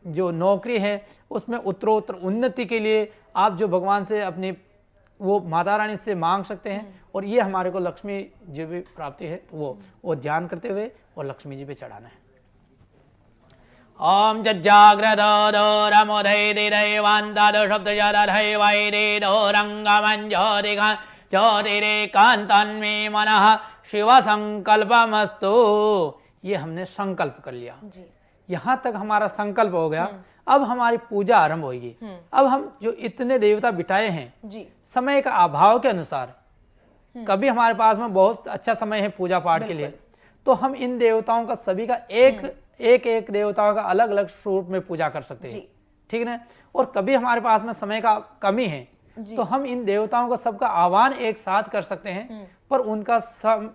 जो नौकरी है उसमें उत्तरोत्तर उन्नति के लिए आप जो भगवान से अपनी वो माता रानी से मांग सकते हैं। और ये हमारे को लक्ष्मी जो भी प्राप्ति है तो वो ध्यान करते हुए और लक्ष्मी जी पे चढ़ाना है। ओम ज्योतिरेकांतन्मे मनः शिव संकल्पमस्तु। ये हमने संकल्प कर लिया जी। यहाँ तक हमारा संकल्प हो गया। अब हमारी पूजा आरंभ होगी। अब हम जो इतने देवता बिठाए हैं जी, समय का अभाव के अनुसार, कभी हमारे पास में बहुत अच्छा समय है पूजा पाठ के लिए, तो हम इन देवताओं का सभी का एक देवताओं का अलग अलग स्वरूप में पूजा कर सकते हैं, ठीक है ना। और कभी हमारे पास में समय का कमी है तो हम इन देवताओं का सबका आह्वान एक साथ कर सकते हैं, पर उनका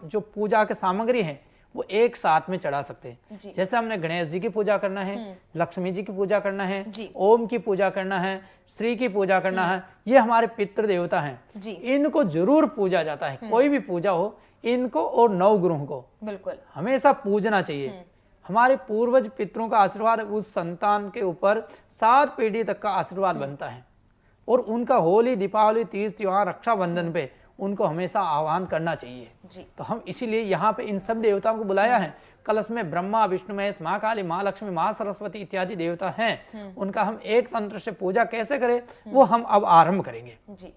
जो पूजा के सामग्री है वो एक साथ में चढ़ा सकते हैं। जैसे हमने गणेश जी की पूजा करना है, लक्ष्मी जी की पूजा करना है, ओम की पूजा करना है, श्री की पूजा करना है, ये हमारे पितृ देवता हैं, इनको जरूर पूजा जाता है। कोई भी पूजा हो, इनको और नवग्रहों को बिल्कुल हमेशा पूजना चाहिए। हमारे पूर्वज पितरों का आशीर्वाद उस संतान के ऊपर 7 पीढ़ी तक का आशीर्वाद बनता है। और उनका होली, दीपावली, तीज त्योहार, रक्षाबंधन पे उनको हमेशा आह्वान करना चाहिए जी। तो हम इसीलिए यहाँ पे इन सब देवताओं को बुलाया है। कलश में ब्रह्मा, विष्णु महेश, माँ काली, माँ लक्ष्मी, माँ सरस्वती इत्यादि देवता हैं। उनका हम एक तंत्र से पूजा कैसे करें वो हम अब आरंभ करेंगे जी।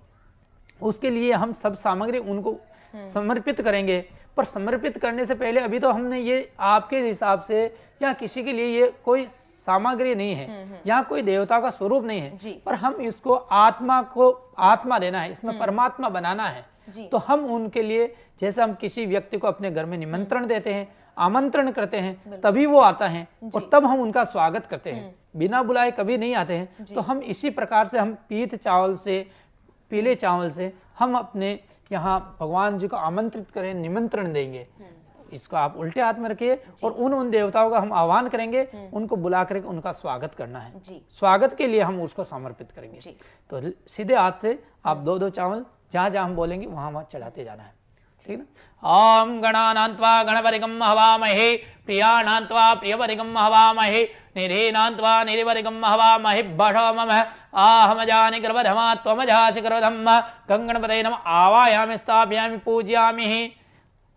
उसके लिए हम सब सामग्री उनको समर्पित करेंगे। पर समर्पित करने से पहले अभी तो हमने ये आपके हिसाब से या किसी के लिए ये कोई सामग्री नहीं है, यहाँ कोई देवता का स्वरूप नहीं है, पर हम इसको आत्मा को आत्मा देना है, इसमें परमात्मा बनाना है। तो हम उनके लिए, जैसे हम किसी व्यक्ति को अपने घर में निमंत्रण देते हैं, आमंत्रण करते हैं, तभी वो आता है और तब हम उनका स्वागत करते हैं। बिना बुलाए कभी नहीं आते हैं। तो हम इसी प्रकार से हम पीले चावल से हम अपने यहाँ भगवान जी को आमंत्रित करें, निमंत्रण देंगे। इसको आप उल्टे हाथ में रखिए और उन देवताओं का हम आह्वान करेंगे, उनको बुला करके उनका स्वागत करना है। स्वागत के लिए हम उसको समर्पित करेंगे। तो सीधे हाथ से आप 2-2 चावल जहाँ जहाँ हम बोलेंगे वहाँ वहाँ चढ़ाते जाना है, ठीक है। ओम गणानान्त्वा गणपतिगं हवामहे, प्रियाणान्त्वा प्रियपतिगं हवामहे, निधीनान्त्वा निधिपतिगं हवामहे, भषो मम आहमजानि गर्भधमा त्वमजासि गर्भधम् गङ्गणपतये नमः। आवायामि स्थापयामि पूजयामि।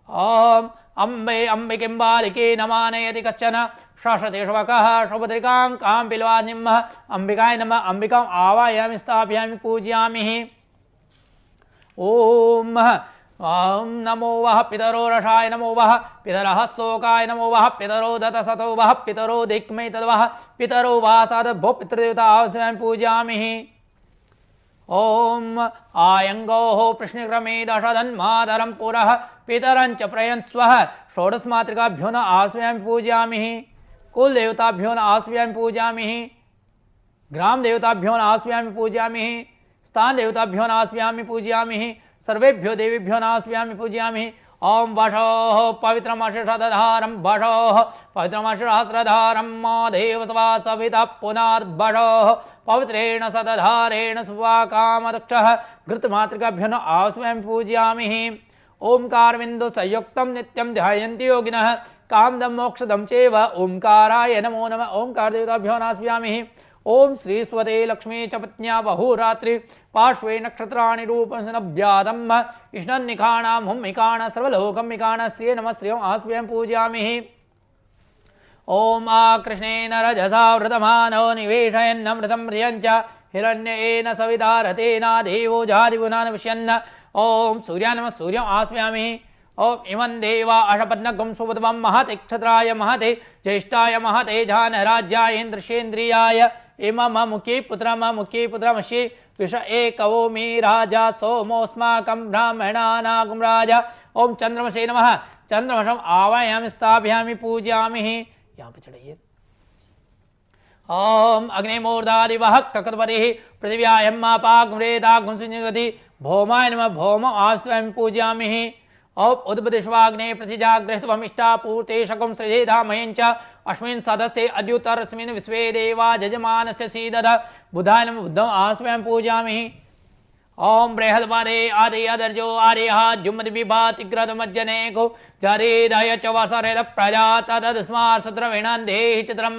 ओम अम्बे अम्बिकें बालिके नमानयति कश्चन शाश्वते शुभकः शुभद्रिकां कां बिल्वानिम् अम्बिकाय नमः। अम्बिकां आवायामि स्थापयामि पूजयामि। ओम ओम नमो वः पितरो रसाय नमो वः पितरः शोकाय नमो वः पितरो दतसतो वः पितरो दिक्मे तद्वः पितरो वासादभो पितृदेवता आवश्यं पूजयामि। ओम आयंगो प्रश्नक्रमे दशधन्मातरं पुरः पितरं च प्रयन् स्वः षोडश मातृकाभ्यो न आश्वयामि पूजयामि। कुल देवताभ्यो न आश्वयामि पूजयामि। ग्राम देवताभ्यो न आश्वयामि पूजयामि। स्थान देवताभ्यो न आश्वयामि पूजयामि। सर्वेभ्यो देवीभ्यो नास्यामि पूजयामि। ओम वशोः पवित्रमशधारं वशोः पवित्रमशहस्रधारं देवसवा सविता पुनर्वशोः पवित्रेण सतधारेण स्वाकामदक्षः घृतमातृकाभ्यो न आस्यामि पूजयामि। ओंकारविन्दु संयुक्तं नित्यं ध्यायन्ति योगिनः कामदं मोक्षदं चैव ओंकाराय नमो नमः। ओंकार देवताभ्यो नास्यामि। ओम श्री स्वते लक्ष्मी च पत्न्या बहुरात्रि पार्श्वे नक्षत्राणि रूपसनभ्यादम् इष्णन्निखाणां हुम्मिकाण सर्वलोकम्मिकाण श्रिये नमः श्रियं आस्व्यं पूजयामि। ओम आकृष्णेन रजसा वृतमानो निवेशयन्नमृतं प्रियञ्च हिरण्येन सविता रतेना देवो जादिगुणान् पश्यन्। ओम सूर्याय नमः सूर्यं आस्व्यामि। ओम इमं देवा अशपत्नकं सुबुधवं महते क्षत्राय महते ज्येष्ठाय महते जानराज्याय इन्द्रशेन्द्रियाय इमम मुखे पुत्रमश्ये विष एकवो मे राजा सोमोऽस्माकं ब्राह्मणानां राजा। ओम चंद्रमसे नमः। चंद्रमसं आवाहयामि स्थापयामि पूजयामि। यहाँ पे चढ़ाइए। ओम अग्निमूर्धादिवः ककटपतिः पृथिव्यायं मापाग्रेदागुं सुनिवति भौमाय नमः। भौम आस्वामि पूजयामि। ओम उद्भदिष्वाग्ने प्रतिजागृहत्वमिष्टापूर्ते शकं सृजेधामयं च अस्मिन् सदस्ते अद्युतरस्मिन् विश्वे देवा जजमानस्य सीदध बुधाय नमः। बुद्धम् आस्वामि पूजयामि। ओम बृहद्पदे आदियदर्जो आर्यः जुम्मदिविभातिग्रदमज्जनेको जरेदय च वसरेद प्रजा तदस्मात् सद्रविणं देहि चित्रं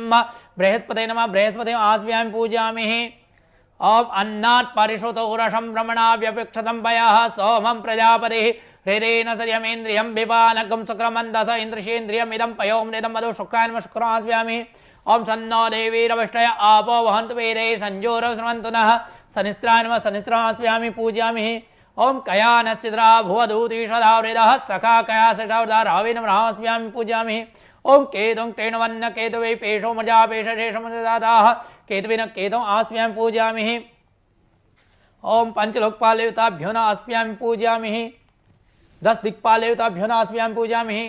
बृहस्पते नमः। बृहस्पतिम् आस्वामि पूजयामि। ओम अन्नात् परिश्रुतो रसं भ्रमणाव्यपेक्षतं पयः सोमं प्रजापतिः हृदेन सर्यमेन्द्रियं विपानकं शुक्रमन्दस इन्द्रशेन्द्रियमिदं पयोमृतं मधु शुक्राय नमः। शुक्रम् आस्वामि। ओम सन्नो देवीरवष्टय आपो वहन्तु वेदे संजोरश्रवन्तु नः। शनिस्त्राय नमः। शनिस्त्रम् आस्वामि पूजयामि। ओम कयानश्चिद्रा भुवदूतिषधा वृदः सखा कयासृषा रावे नमः आस्वामि पूजयामि। ओम केतुं तेणवन्न केतवे पेशो मृजा पेशेषमदादाः केतवेन केतुम् आस्वामि पूजयामि। ओम पंचलोकपालदेवताभ्यो नमः आस्वामि पूजयामि। 10 दिक्पालदेवताभ्यो नमः आस्वामि पूजयामि।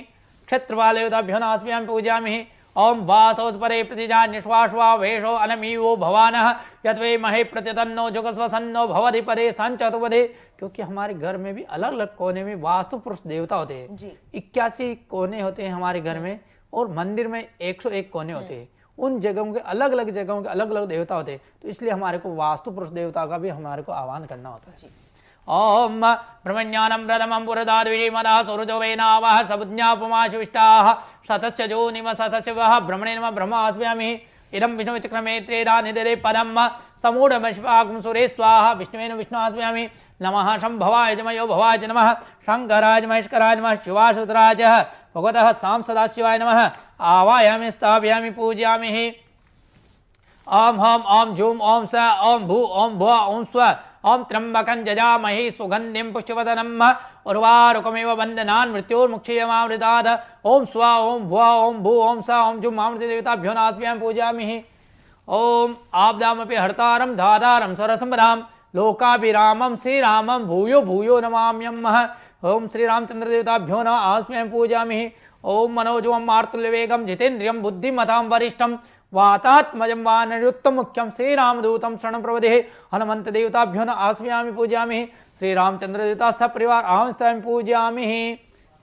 क्षेत्रपालदेवताभ्यो नमः आस्वामि पूजयामि। ओम वासोस्परे प्रतिजा निश्वाश्वा वेशो अनमीवो भवानः यत्वे महे प्रत्यतन्नो जुगस्वसन्नो भवधि पदे संचतुपदे। क्योंकि हमारे घर में भी अलग अलग कोने में वास्तु पुरुष देवता होते हैं। 81 कोने होते हैं हमारे घर में और मंदिर में 101 कोने होते हैं। उन जगहों के अलग अलग जगहों के अलग अलग देवता होते हैं। तो इसलिए हमारे को वास्तु पुरुष देवता का भी हमारे को आह्वान करना होता है। ओम ब्रह्मज्ञानं प्रथमं पुरदाद्विमदा सूरजो वेनावः सबुज्ञापमाशिष्टाः शतश्च जो निम शतश्च वः ब्रह्मणे नमः। ब्रह्म आस्वामि। इदं विष्णुचक्रमे त्रेधा निदरे पदं समूढमश्वागं सुरे स्वाहा विष्णुवेन विष्णु आस्वामि। नमः शंभवाय च मयो भवाय च नमः। शंकराय महेश्वराय नमः। शिवासुतराय च भगवतः सां सदाशिवाय नमः। आवाहयामि स्थापयामि पूजयामि। ओम हम ओम झूम ओम स ओम भू ओम भुव ओम स्व ओम त्र्यंबकं जजामहे सुगंधिं पुष्टिवर्धनम् उर्वारुकमिव बन्धनान् मृत्योर्मुक्षीयमामृतात्। ओम स्व ओम भुव ओम भू ओम स ओम झूम मामृत देवताभ्यो नास्म्यां पूजयामि। ओम आपदामपि हर्तारं धातारं सरसंपदां लोकाभिरामं श्रीरामं भूयो भूयो नमाम्यहम्। ओम श्रीरामचंद्र देवताभ्यो नमः आस्म्यां पूजयामि। ओम मनोजवं मार्तुल्यवेगं जितेन्द्रियं बुद्धिमतां वरिष्ठं वातात्मजं वानरोत्तम मुख्यं श्रीरामदूतं शरणं प्रपद्ये। हनुमंत देवताभ्यो नमः आस्म्यामि पूजयामि। श्रीरामचंद्र देवता सपरिवार आस्म्यामि पूजयामि।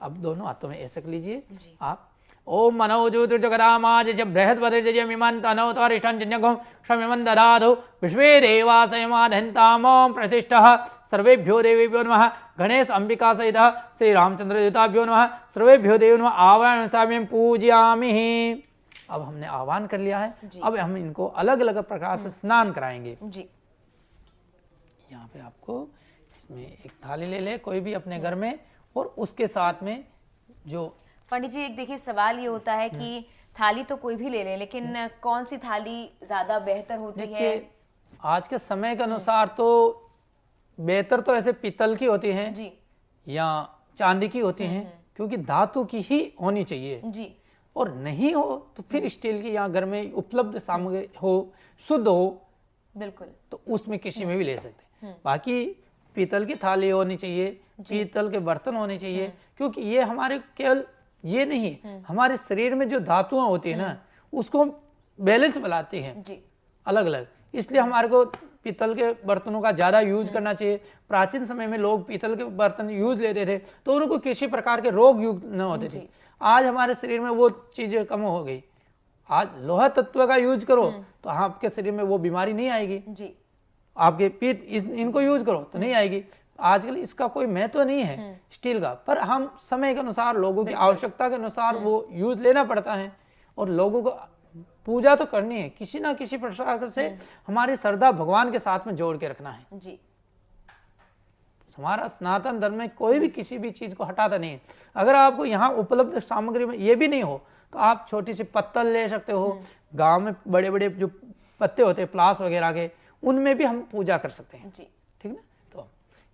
अब दोनों हाथों में ऐसे कर लीजिए आप। ओम मनोजोतिर्जगदामाज बृहस्पतिर्जयमिमं तनोतरिष्ठं जन्यगुं शमिमं ददातु विश्वे देवासयमाधन्ताम् ओम प्रतिष्ठः सर्वेभ्यो देवेभ्यो नमः। गणेश अंबिका सहित श्री रामचंद्र देवताभ्यो नमः। सर्वेभ्यो देव नमः। आवाहन स्थापयामि पूजयामि। अब हमने आह्वान कर लिया है, अब हम इनको अलग अलग प्रकार से स्नान कराएंगे जी। यहाँ पे आपको इसमें एक थाली ले ले कोई भी अपने घर में, और उसके साथ में जो पंडित जी एक देखिए सवाल ये होता है कि थाली तो कोई भी ले ले, लेकिन कौन सी थाली ज्यादा बेहतर होती है? देखिए आज के समय के अनुसार तो बेहतर तो ऐसे पीतल की होती हैं जी या चांदी की होती हैं, क्योंकि धातु की ही होनी चाहिए। जी और नहीं हो तो फिर स्टील की, यहाँ घर में उपलब्ध सामग्री हो, शुद्ध हो, बिल्कुल, तो उसमें किसी में भी ले सकते हैं। बाकी पीतल की थाली होनी चाहिए, पीतल के बर्तन होने चाहिए, क्योंकि ये हमारे केवल ये नहीं, हमारे शरीर में जो धातुएं होती है ना, उसको बैलेंस बनाती हैं जी अलग अलग। इसलिए हमारे को पीतल के बर्तनों का ज़्यादा यूज करना चाहिए। प्राचीन समय में लोग पीतल के बर्तन यूज लेते थे तो उनको किसी प्रकार के रोग युक्त न होते थे। आज हमारे शरीर में वो चीज़ें कम हो गई। आज लोहा तत्व का यूज करो तो आपके शरीर में वो बीमारी नहीं आएगी। जी आपके इनको यूज करो तो नहीं आएगी। आजकल इसका कोई महत्व नहीं है स्टील का, पर हम समय के अनुसार लोगों की आवश्यकता के अनुसार वो यूज लेना पड़ता है। और लोगों को पूजा तो करनी है, किसी ना किसी प्रकार से हमारी श्रद्धा भगवान के साथ में जोड़ के रखना है। जी हमारा सनातन धर्म में कोई भी किसी भी चीज को हटाता नहीं है। अगर आपको यहाँ उपलब्ध सामग्री में ये भी नहीं हो तो आप छोटी सी पत्तल ले सकते हो। गांव में बड़े बड़े जो पत्ते होते हैं प्लास वगैरह के, उनमें भी हम पूजा कर सकते हैं। जी ठीक ना। तो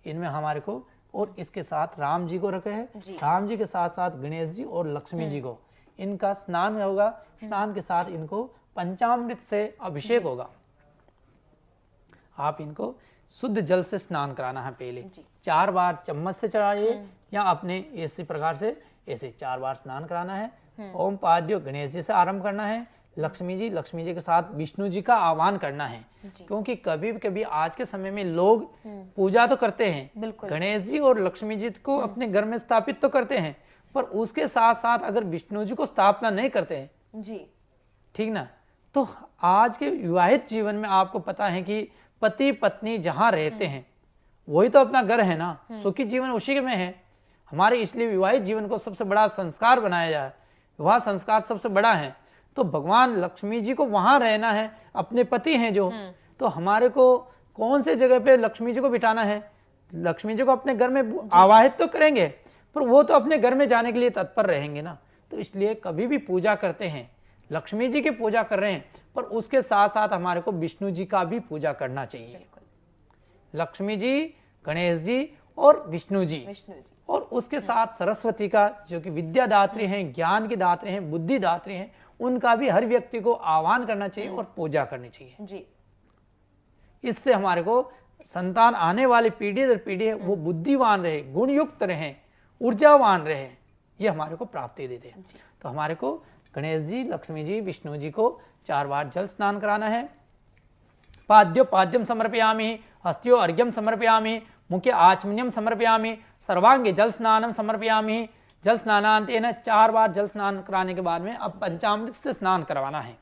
इनमें हमारे को, और इसके साथ राम जी को रखे हैं, जी। राम जी के साथ साथ गणेश जी और लक्ष्मी जी को, इनका स्नान होगा। स्नान के साथ इनको पंचामृत से अभिषेक होगा। आप इनको शुद्ध जल से स्नान कराना है। पहले 4 बार चम्मच से चढ़ाइए या अपने इसी प्रकार से ऐसे 4 बार स्नान कराना है। ओम पाद्यो गणेश जी से आरंभ करना है। लक्ष्मी जी के साथ विष्णु जी का आह्वान करना है, क्योंकि कभी कभी आज के समय में लोग पूजा तो करते हैं, गणेश जी और लक्ष्मी जी को अपने घर में स्थापित तो करते हैं, पर उसके साथ साथ अगर विष्णु जी को स्थापना नहीं करते हैं जी ठीक ना, तो आज के विवाहित जीवन में आपको पता है कि पति पत्नी जहां रहते हैं वही तो अपना घर है ना, सुखी जीवन उसी में है हमारे। इसलिए विवाहित जीवन को सबसे बड़ा संस्कार बनाया जाए, विवाह संस्कार सबसे बड़ा है। तो भगवान लक्ष्मी जी को वहां रहना है, अपने पति हैं जो, तो हमारे को कौन से जगह पे लक्ष्मी जी को बिठाना है? लक्ष्मी जी को अपने घर में आवाहित तो करेंगे, पर वो तो अपने घर में जाने के लिए तत्पर रहेंगे ना। तो इसलिए कभी भी पूजा करते हैं, लक्ष्मी जी की पूजा कर रहे हैं, पर उसके साथ साथ हमारे को विष्णु जी का भी पूजा करना चाहिए। लक्ष्मी जी, गणेश जी और विष्णु जी, और उसके साथ सरस्वती का, जो कि विद्या दात्री हैं, ज्ञान की दात्री हैं, बुद्धि दात्री हैं, उनका भी हर व्यक्ति को आह्वान करना चाहिए और पूजा करनी चाहिए जी। इससे हमारे को संतान आने वाली पीढ़ी दर पीढ़ी है वो बुद्धिवान रहे, गुणयुक्त रहे, ऊर्जावान रहे, ये हमारे को प्राप्ति देते हैं। तो हमारे को गणेश जी, लक्ष्मी जी, विष्णु जी को 4 बार जल स्नान कराना है। पाद्यो पाद्यम समर्पयामि, हस्त्यो अर्घ्यम समर्पयामि, मुख्य आचमन्यम समर्पयामि, सर्वांगे जल स्नानम समर्पयामि। जल स्नानांतेन 4 बार जल स्नान कराने के बाद में अब पंचामृत से स्नान करवाना है।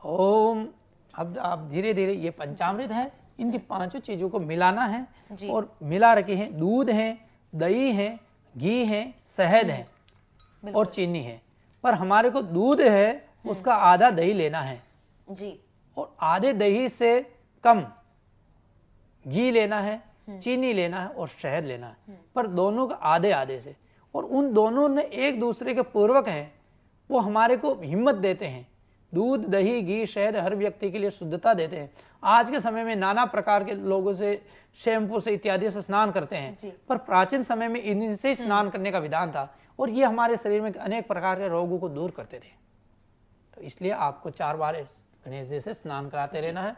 ओम, अब आप धीरे धीरे, ये पंचामृत है, इनकी 5 चीजों को मिलाना है और मिला रखे हैं। दूध है, दही है, घी है, शहद है और चीनी है। पर हमारे को दूध है उसका आधा दही लेना है जी, और आधे दही से कम घी लेना है, चीनी लेना है और शहद लेना है, पर दोनों का आधे आधे से। और उन दोनों ने एक दूसरे के पूर्वक हैं, वो हमारे को हिम्मत देते हैं। दूध, दही, घी, शहद हर व्यक्ति के लिए शुद्धता देते हैं। आज के समय में नाना प्रकार के लोगों से शैम्पू से इत्यादि से स्नान करते हैं, पर प्राचीन समय में इनसे ही स्नान करने का विधान था और ये हमारे शरीर में अनेक प्रकार के रोगों को दूर करते थे। तो इसलिए आपको 4 बार गणेश जी से स्नान कराते रहना है।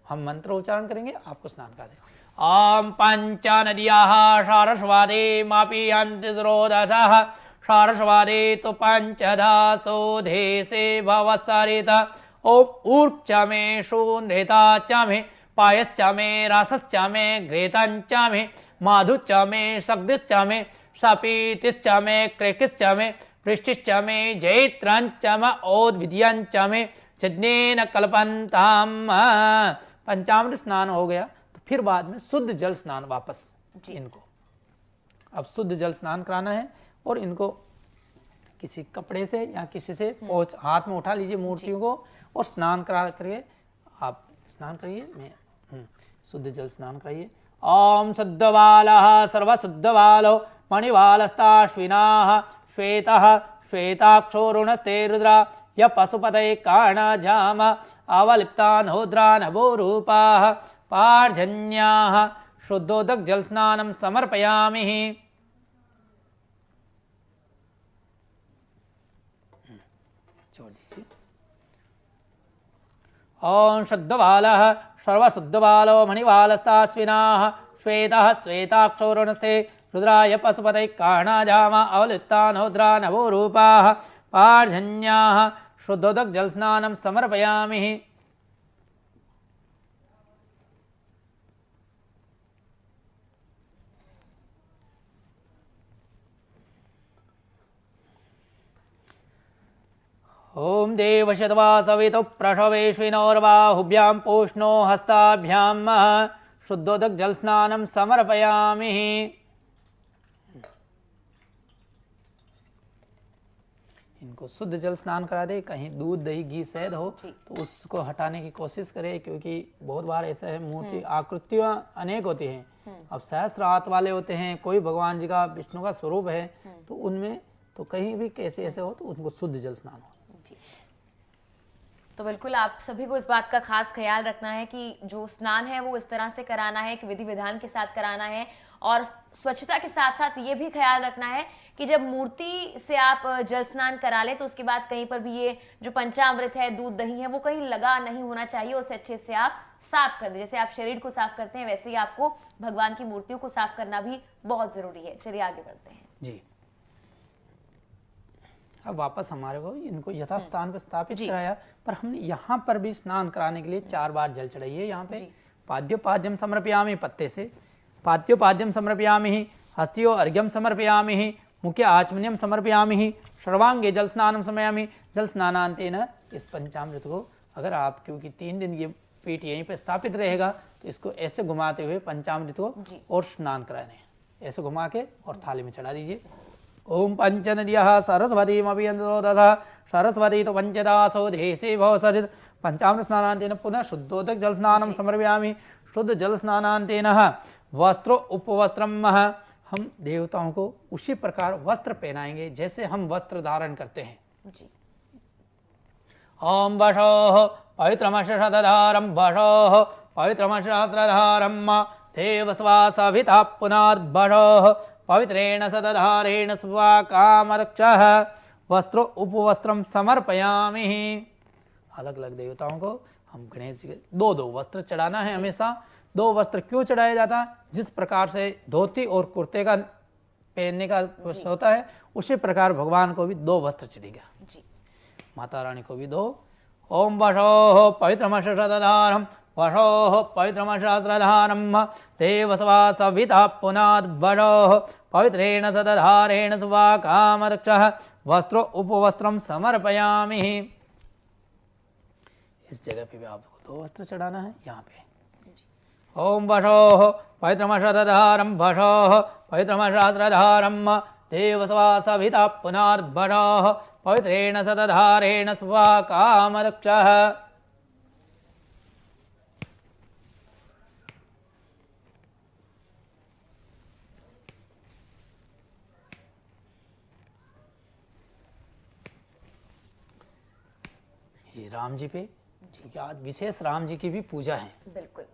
हम मंत्र उच्चारण करेंगे, आपको स्नान करा दें। ओम पंच नद्याः सारस्वती मापीयन्ति द्रोदशः सारस्वती तो पंचधा सोधे से भवसरित ओम ऊर्च में शून्यता च में पायश्च मे रासश्च मे घृतञ्च मे माधुश्च मे शक्तिश्च मे सपीतिश्च मे क्रेकिश्च मे वृष्टिश्च मे जैत्रञ्च मे औद्भिद्यञ्च मे छिन्नेन कल्पन्ताम। पंचामृत स्नान हो गया तो फिर बाद में शुद्ध जल स्नान वापस इनको, अब शुद्ध जल स्नान कराना है और इनको किसी कपड़े से या किसी से पोंछ हाथ में उठा लीजिए मूर्तियों को और स्नान करा करके आप स्नान करिए। मैं शुद्ध जल स्नान कराइए। ओम शुद्धबालः सर्वशुद्धबालो मणिबालस्ताश्विनाः श्वेतः श्वेताक्षोरुणस्ते रुद्रा य पशुपतये कर्णजाम अवलिप्तानोद्रा नभोरूपाः पार्जन्याः शुद्धोदक जल स्नानं समर्पयामि। छोड़ दीजिए। ओम शुद्धबालः सर्वशुद्धबालो मणिबालस्ताश्विनाः श्वेतः श्वेताक्षोरुणस्ते रुद्राय पशुपतये कर्णजाम अवलिप्तानोद्रा नभोरूपाः पार्जन्याः शुद्धोदक जल स्नानं समर्पयामि। ओम देवशतवा सवितु प्रसवेश्विनोर्बाहुभ्यां पूष्णो हस्ताभ्यां शुद्धोदक जल स्नानं समर्पयामि। इनको शुद्ध जल स्नान करा दे, कहीं दूध दही घी शहद हो तो उसको हटाने की कोशिश करें, क्योंकि बहुत बार ऐसा है मूर्ति आकृतियां अनेक होती हैं, अब सहस्त्र हाथ वाले होते हैं, कोई भगवान जी का विष्णु का स्वरूप है तो उनमें तो कहीं भी कैसे ऐसे हो तो उनको शुद्ध जल स्नान हो। तो बिल्कुल आप सभी को इस बात का खास ख्याल रखना है कि जो स्नान है वो इस तरह से कराना है कि विधि विधान के साथ कराना है, और स्वच्छता के साथ साथ ये भी ख्याल रखना है कि जब मूर्ति से आप जल स्नान करा ले तो उसके बाद कहीं पर भी ये जो पंचामृत है, दूध दही है, वो कहीं लगा नहीं होना चाहिए। उसे अच्छे से आप साफ कर दें, जैसे आप शरीर को साफ करते हैं वैसे ही आपको भगवान की मूर्तियों को साफ करना भी बहुत जरूरी है। चलिए आगे बढ़ते हैं जी। अब वापस हमारे को इनको यथास्थान पर स्थापित कराया, पर हमने यहाँ पर भी स्नान कराने के लिए 4 बार जल चढ़ाइए। यहाँ पे पाद्योपाद्यम समर्पयामि, पत्ते से पाद्योपाद्यम समर्पयामि, हस्तियो अर्घ्यम समर्पयामि, मुख्य आचमन्यम समर्पयामि, सर्वांगे जल स्नानम समयामि। जल स्नानांतेन इस पंचामृत को अगर आप, क्योंकि 3 दिन ये पीठ यहीं पे स्थापित रहेगा, तो इसको ऐसे घुमाते हुए पंचामृत को और स्नान कराने, ऐसे घुमा के और थाली में चढ़ा दीजिए। ओम पंचनद्यः सरस्वतीमभियन्तो दधा सरस्वती तो पंचदासो देशे भवसरित। पंचामृत स्नानांतेन पुनः शुद्धोदक जल स्नानं समर्पयामि। शुद्ध जल स्नानांतेन वस्त्रो उपवस्त्रम, हम देवताओं को उसी प्रकार वस्त्र पहनाएंगे जैसे हम वस्त्र धारण करते हैं जी। ओम वशोः पवित्रमशशतधारं वशोः पवित्रमशसहस्रधारं देवस्वासभिता पुनाद्वशोः पवित्रेण सतधारेण स्वाकामरक्षः वस्त्रो उपवस्त्रम समर्पयामि। अलग अलग देवताओं को हम गणेश जी के 2-2 वस्त्र चढ़ाना है हमेशा। 2 वस्त्र क्यों चढ़ाया जाता है? जिस प्रकार से धोती और कुर्ते का पहनने का होता है, उसी प्रकार भगवान को भी 2 वस्त्र चढ़ेगा, माता रानी को भी 2। ओम वशोः पवित्रमशशतधारं वशोः पवित्रमशसहस्रधारं देवस्वासभिता पुनाद्वशोः पवित्रेण सतधारेण स्वाकामरक्षः वस्त्रो उपवस्त्रम समर्पयामि। इस जगह पे भी आपको 2 वस्त्र चढ़ाना है। यहाँ पे ओम वशोः पवित्रमशसहस्रधारं वशोः पवित्रमशसहस्रधारं देवस्वासभिता पुनाद्वशोः पवित्रेण सतधारेण स्वाकामरक्षः। ये राम जी पे, क्योंकि आज विशेष राम जी की भी पूजा है। बिल्कुल।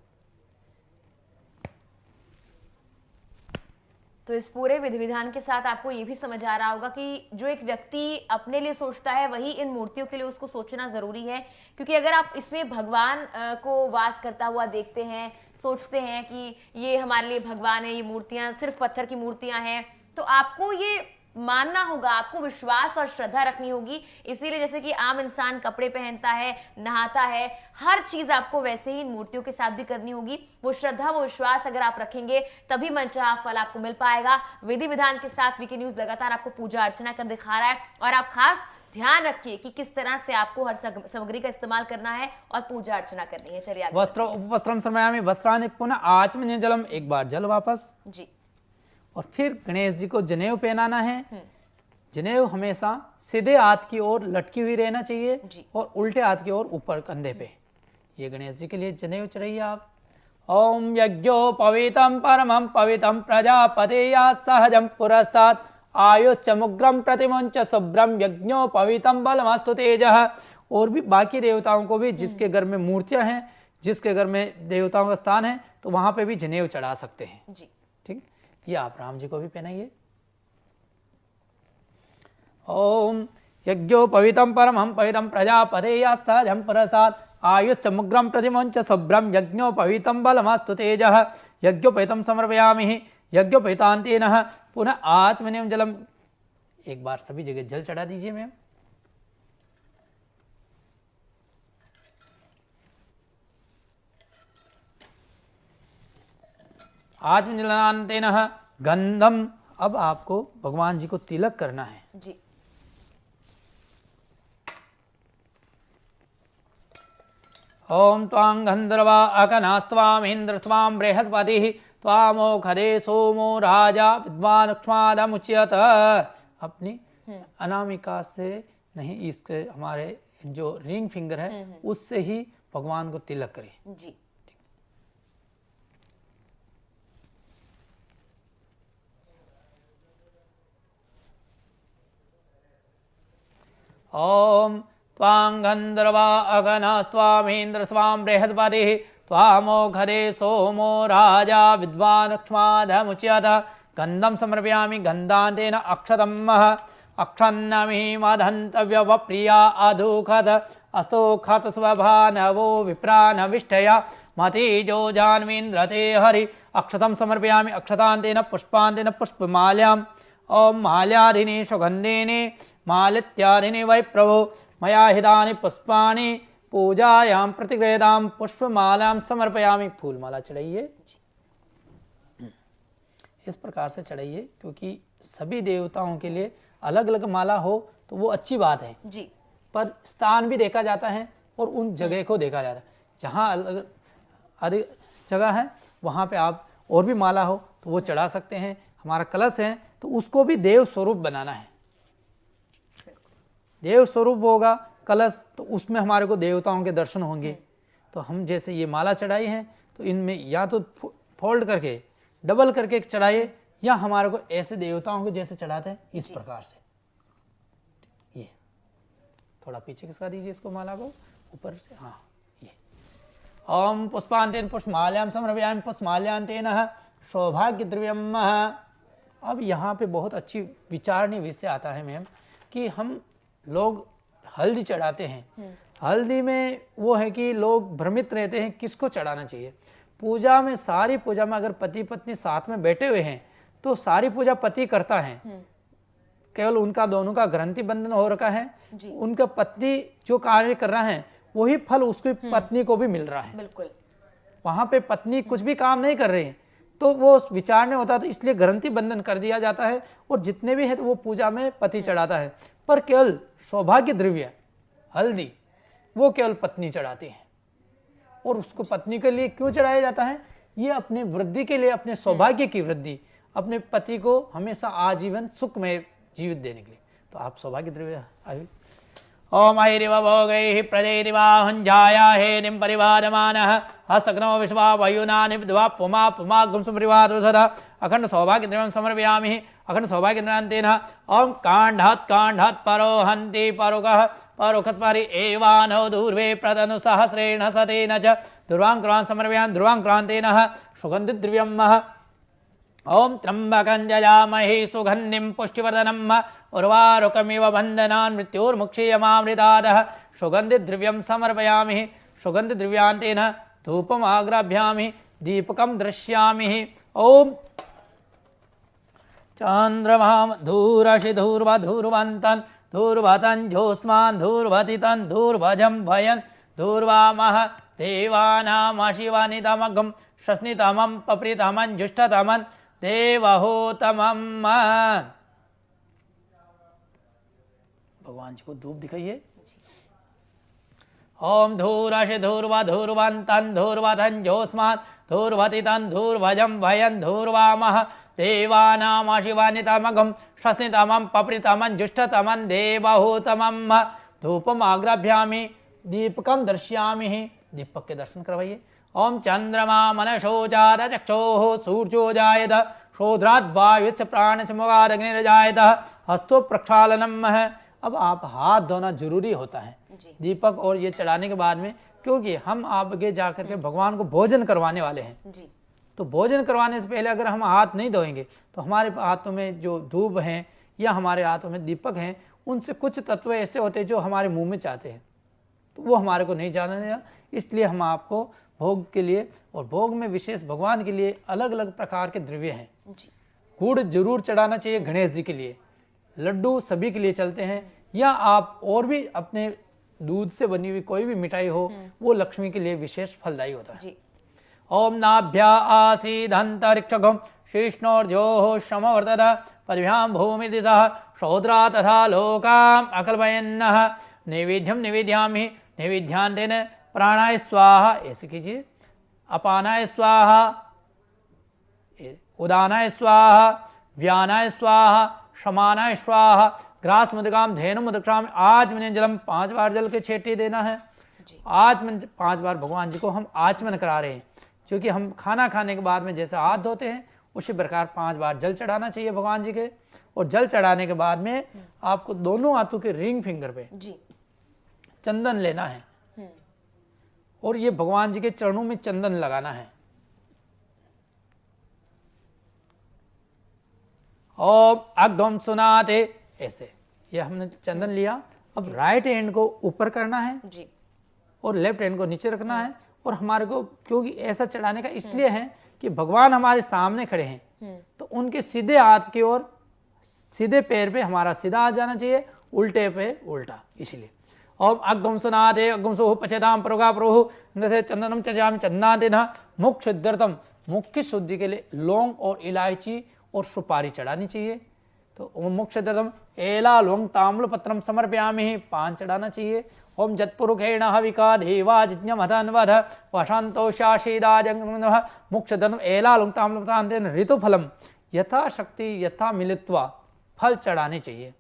तो इस पूरे विधि विधान के साथ आपको ये भी समझ आ रहा होगा कि जो एक व्यक्ति अपने लिए सोचता है वही इन मूर्तियों के लिए उसको सोचना जरूरी है, क्योंकि अगर आप इसमें भगवान को वास करता हुआ देखते हैं, सोचते हैं कि ये हमारे लिए भगवान है, ये मूर्तियां सिर्फ पत्थर की मूर्तियां हैं, तो आपको ये मानना होगा, आपको विश्वास और श्रद्धा रखनी होगी। इसीलिए जैसे कि आम इंसान कपड़े पहनता है, नहाता है, हर चीज आपको वैसे ही इन मूर्तियों के साथ भी करनी होगी। वो श्रद्धा, वो विश्वास अगर आप रखेंगे तभी मनचाहा फल आपको मिल पाएगा। विधि विधान के साथ वीके न्यूज लगातार आपको पूजा अर्चना कर दिखा रहा है, और आप खास ध्यान रखिए कि किस तरह से आपको हर सामग्री का इस्तेमाल करना है और पूजा अर्चना करनी है। चलिए आगे। वस्त्रम समयामि वस्त्राणि पुनः आचमनीय जलम, एक बार जल वापस जी। और फिर गणेश जी को जनेऊ पहनाना है। जनेऊ हमेशा सीधे हाथ की ओर लटकी हुई रहना चाहिए जी। और उल्टे हाथ की ओर ऊपर कंधे पे। ये गणेश जी के लिए जनेऊ चढ़ाइए आप। ओम यज्ञोपवीतम परमं पवित्रं प्रजापतेया सहजं पुरस्तात् आयुश्चमुग्रं प्रतिमुंच शुभ्रं यज्ञोपवीतम बलमस्तु तेजः। और भी बाकी देवताओं को भी, जिसके घर में मूर्तियां हैं, जिसके घर में देवताओं का स्थान है, तो वहां पे भी जनेऊ चढ़ा सकते हैं जी। ठीक। ये आप राम जी को भी पहनाइए। ओम यज्ञोपवीतम परमं पवित्रं प्रजापतेया सहजं पुरस्तात् आयुश्चमुग्रं प्रतिमुंच शुभ्रं यज्ञोपवीतम बलमस्तु तेजः यज्ञोपवीतम समर्पयामि यज्ञोपवीतान्तेन पुनः आचमनीयं जलम। एक बार सभी जगह जल चढ़ा दीजिए मैम। आचमनीयंतेन गंधम। अब आपको भगवान जी को तिलक करना है जी। ओम त्वां गंधर्वा अकनास्त्वामिन्द्र स्वाम बृहस्पतिः त्वामोखदे सोमो राजा विद्वान क्ष्मादमुच्यत। अपनी अनामिका से नहीं, इसके हमारे जो रिंग फिंगर है उससे ही भगवान को तिलक करें जी। ओम त्वां गंधर्वा अगनस्त्वामीन्द्र स्वाम बृहस्पतिः त्वामोखदे सोमो राजा विद्वान क्ष्मादमुच्यत। गंधम समर्पयामि गंधान्तेन अक्षतम् अक्षन्नमि मदन्तव्यवप्रिया अधुखद अस्तोखत स्वभानवो विप्रानविष्टया मतिजो जान्वीन्द्रते हरि। अक्षतं समर्पयामि अक्षतान्तेन पुष्पान्तेन पुष्पमाल्याम्। ओम माल्यादिनी सुगन्धिनी मालित्यादिनी वै प्रभो मया हितानि पुष्पाणि पूजायां प्रतिगृह्यतां पुष्पमालां समर्पयामि। फूलमाला चढ़ाइए, इस प्रकार से चढ़ाइए, क्योंकि सभी देवताओं के लिए अलग अलग माला हो तो वो अच्छी बात है जी। पर स्थान भी देखा जाता है और उन जगह को देखा जाता है। जहाँ अलग अधिक जगह है वहाँ पे आप और भी माला हो तो वो चढ़ा सकते हैं। हमारा कलश है तो उसको भी देव स्वरूप बनाना है। देव स्वरूप होगा कलश तो उसमें हमारे को देवताओं के दर्शन होंगे। तो हम जैसे ये माला चढ़ाई है तो इनमें या तो फोल्ड करके डबल करके चढ़ाइए, या हमारे को ऐसे देवताओं को जैसे चढ़ाते हैं इस प्रकार से। ये थोड़ा पीछे खिसका दीजिए इसको, माला को ऊपर से। हाँ, ये ओम पुष्पान्तेन पुष्पमाल्यां समर्पयामि पुष्पमाल्यान्तेन सौभाग्य द्रव्यम। अब यहाँ पे बहुत अच्छी विचारणीय विषय आता है मैम कि हम लोग हल्दी चढ़ाते हैं। हल्दी में वो है कि लोग भ्रमित रहते हैं किसको चढ़ाना चाहिए। पूजा में, सारी पूजा में अगर पति पत्नी साथ में बैठे हुए हैं तो सारी पूजा पति करता है, केवल उनका दोनों का ग्रंथि बंधन हो रखा है। उनका पत्नी जो कार्य कर रहा है वही फल उसकी पत्नी को भी मिल रहा है। बिल्कुल। वहां पे पत्नी कुछ भी काम नहीं कर रही है तो वो विचार नहीं होता, तो इसलिए ग्रंथि बंधन कर दिया जाता है और जितने भी है तो वो पूजा में पति चढ़ाता है। पर केवल सौभाग्य द्रव्य हल्दी वो केवल पत्नी चढ़ाती है। और उसको पत्नी के लिए क्यों चढ़ाया जाता है? ये अपने वृद्धि के लिए, अपने सौभाग्य की वृद्धि, अपने पति को हमेशा आजीवन सुख में जीवित देने के लिए। तो आप सौभाग्य द्रव्य आयु। ओम ऐरिव भोगैः प्रजैरिवाहुञ्जाया हेनिं परिवारमानः हस्तग्नो विश्वा वायुनानि विद्वा पुमा पुमा गुंसुपरिवारुसदा अखंड सौभाग्य द्रव्यं समर्पयामि। अखंड सौभाग्य द्रव्येन ओम काण्डात् परोहन्ति परुकः परुखस्परि एवानो दूर्वे प्रदनु सहस्रेण सतेन च ध्रुवां समर्पयामि। ध्रुवां क्रान्तेन सुगन्धिद्रव्यम्। ओम त्र्यंबकं जयामहे सुगन्धिं पुष्टिवर्धनम् उर्वारुकमिव बन्धनान् मृत्योर्मुक्षीयमामृतादः सुगन्धिद्रव्यं समर्पयामि। सुगन्धिद्रव्यान्तेन धूपम् आग्राभ्यामि दीपकं दृश्यामि। ओम चंद्रमाम धूरशि धूर्व धूर्वंतन धूर्वतन ज्योत्स्मान धूर्वतितन धूर्वजम भयन धूर्वामह देवानामशिवानितमगम शस्नितमं पप्रितमं जुष्टतमं देवहोतमं। भगवान जी को धूप दिखाइए। ओम धूरशि धूर्व धूर्वंतन धूर्वतन ज्योत्स्मान धूर्वतितन धूर्वजम भयन धूर्वामह देवानामशिवानितमगम शस्नितमं पप्रितमं जुष्टतमं देवहोतमं। धूपम आग्राभ्यामि दीपकम दर्शयामि। दीपक के दर्शन करवाइए। ओम चंद्रमा मनशोचाद चक्षोः सूर्यो जायत शोध्राद वायुच्च प्राणसमुवाद अग्निर्जायत हस्तो प्रक्षालनम है। अब आप हाथ धोना जरूरी होता है दीपक और ये चढ़ाने के बाद में, क्योंकि हम आगे जाकर के भगवान को भोजन करवाने वाले हैं जी। तो भोजन करवाने से पहले अगर हम हाथ नहीं धोएंगे तो हमारे हाथों में जो धूप हैं या हमारे हाथों में दीपक हैं उनसे कुछ तत्व ऐसे होते हैं जो हमारे मुंह में चाहते हैं, तो वो हमारे को नहीं जाना देगा। इसलिए हम आपको भोग के लिए, और भोग में विशेष भगवान के लिए अलग अलग प्रकार के द्रव्य हैं। गुड़ जरूर चढ़ाना चाहिए गणेश जी के लिए, लड्डू सभी के लिए चलते हैं, या आप और भी अपने दूध से बनी हुई कोई भी मिठाई हो वो लक्ष्मी के लिए विशेष फलदायी होता है। ओम नाभ्या आसीदंतरिक्षगम शीष्णोर्जोः समवर्तत पद्भ्यां भूमि दिशः शौद्रा तथा लोकाम अकल्पयन्नः नैवेद्यम निवेद्यामि नैवेद्यान्तेन प्राणाय स्वाहा। ऐसे कीजिए। अपानाय स्वाहा, उदानाय स्वाहा, व्यानाय स्वाहा, समानाय स्वाहा, ग्रास मुद्रिकाम धेनु मुद्रिकाम। आचमन जलम 5 बार जल के छींटे देना है। आचमन 5 बार भगवान जी को हम आचमन करा रहे हैं, क्योंकि हम खाना खाने के बाद में जैसे हाथ धोते हैं उसी प्रकार 5 बार जल चढ़ाना चाहिए भगवान जी के। और जल चढ़ाने के बाद में आपको दोनों हाथों के रिंग फिंगर पे चंदन लेना है और ये भगवान जी के चरणों में चंदन लगाना है। ओम अग्गम सुनाते, ऐसे ये हमने चंदन लिया। अब राइट हैंड को ऊपर करना है और लेफ्ट हैंड को नीचे रखना है। और हमारे को क्योंकि ऐसा चढ़ाने का इसलिए है कि भगवान हमारे सामने खड़े हैं तो उनके सीधे हाथ की ओर सीधे पैर पे हमारा सीधा आ जाना चाहिए, उल्टे पे उल्टा, इसलिए। ओम अग्गम सुनाते अग्गम सोह पचेताम प्रोगा प्रोह जैसे चंदनम चजाम चंदनादेना। मुख शुद्धर्तम, मुख की शुद्धि के लिए लौंग और इलायची और सुपारी चढ़ानी चाहिए। तो ओम मुख शुद्धर्तम एला लौंग ताम्ल पत्रम समर्पयामि, पान चढ़ाना चाहिए। ओम जत्पुरुषेण हविका देवाजिज्ञमधन्वध वसंतोषाशीदाजंगमः। मुख शुद्धर्तम एला लौंग ताम्ल पत्रांतेन ऋतुफलम यथाशक्ति यथा मिलित्वा, फल चढ़ाने चाहिए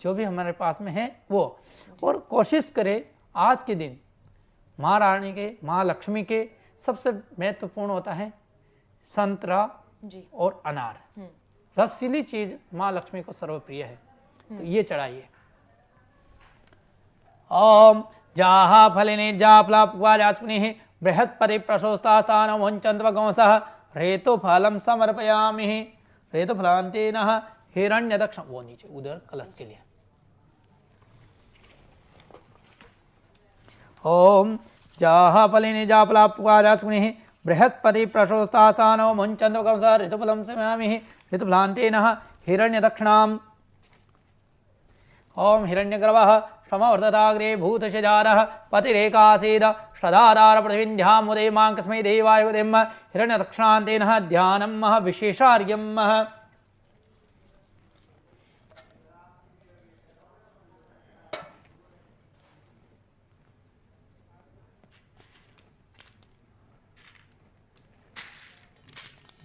जो भी हमारे पास में है वो। और कोशिश करें आज के दिन माँ रानी के, माँ लक्ष्मी के सबसे महत्वपूर्ण होता है संतरा और अनार। रसीली चीज माँ लक्ष्मी को सर्वप्रिय है, तो ये चढ़ाइए। ओम जाहा फलिनी जाप्लाप्वाजास्मिनि बृहस्पति प्रशोस्तास्तानं वंचन्द्रगंसः रेतो फलम समर्पयामि। रेतो फलांतेन हिरण्यदक्ष, वो नीचे उधर कलश के लिए। ओम जाहाफलिनी जापलाप्वाजास्मिनि बृहस्पति प्रशोस्तास्तानो मुञ्चन्द्रगंसः ऋतुफलं समयामि ऋतुफलान्तेन हिरण्यदक्षिणाम्। ओम हिरण्यगर्भः समवर्तताग्रे भूतशजारः पतिरेकासीद श्रद्धाधार पृथिवीन्ध्याम् उदयमां कस्मै देवाय उदयम् हिरण्यदक्षिणान्तेन ध्यानम् विशेषार्यम्।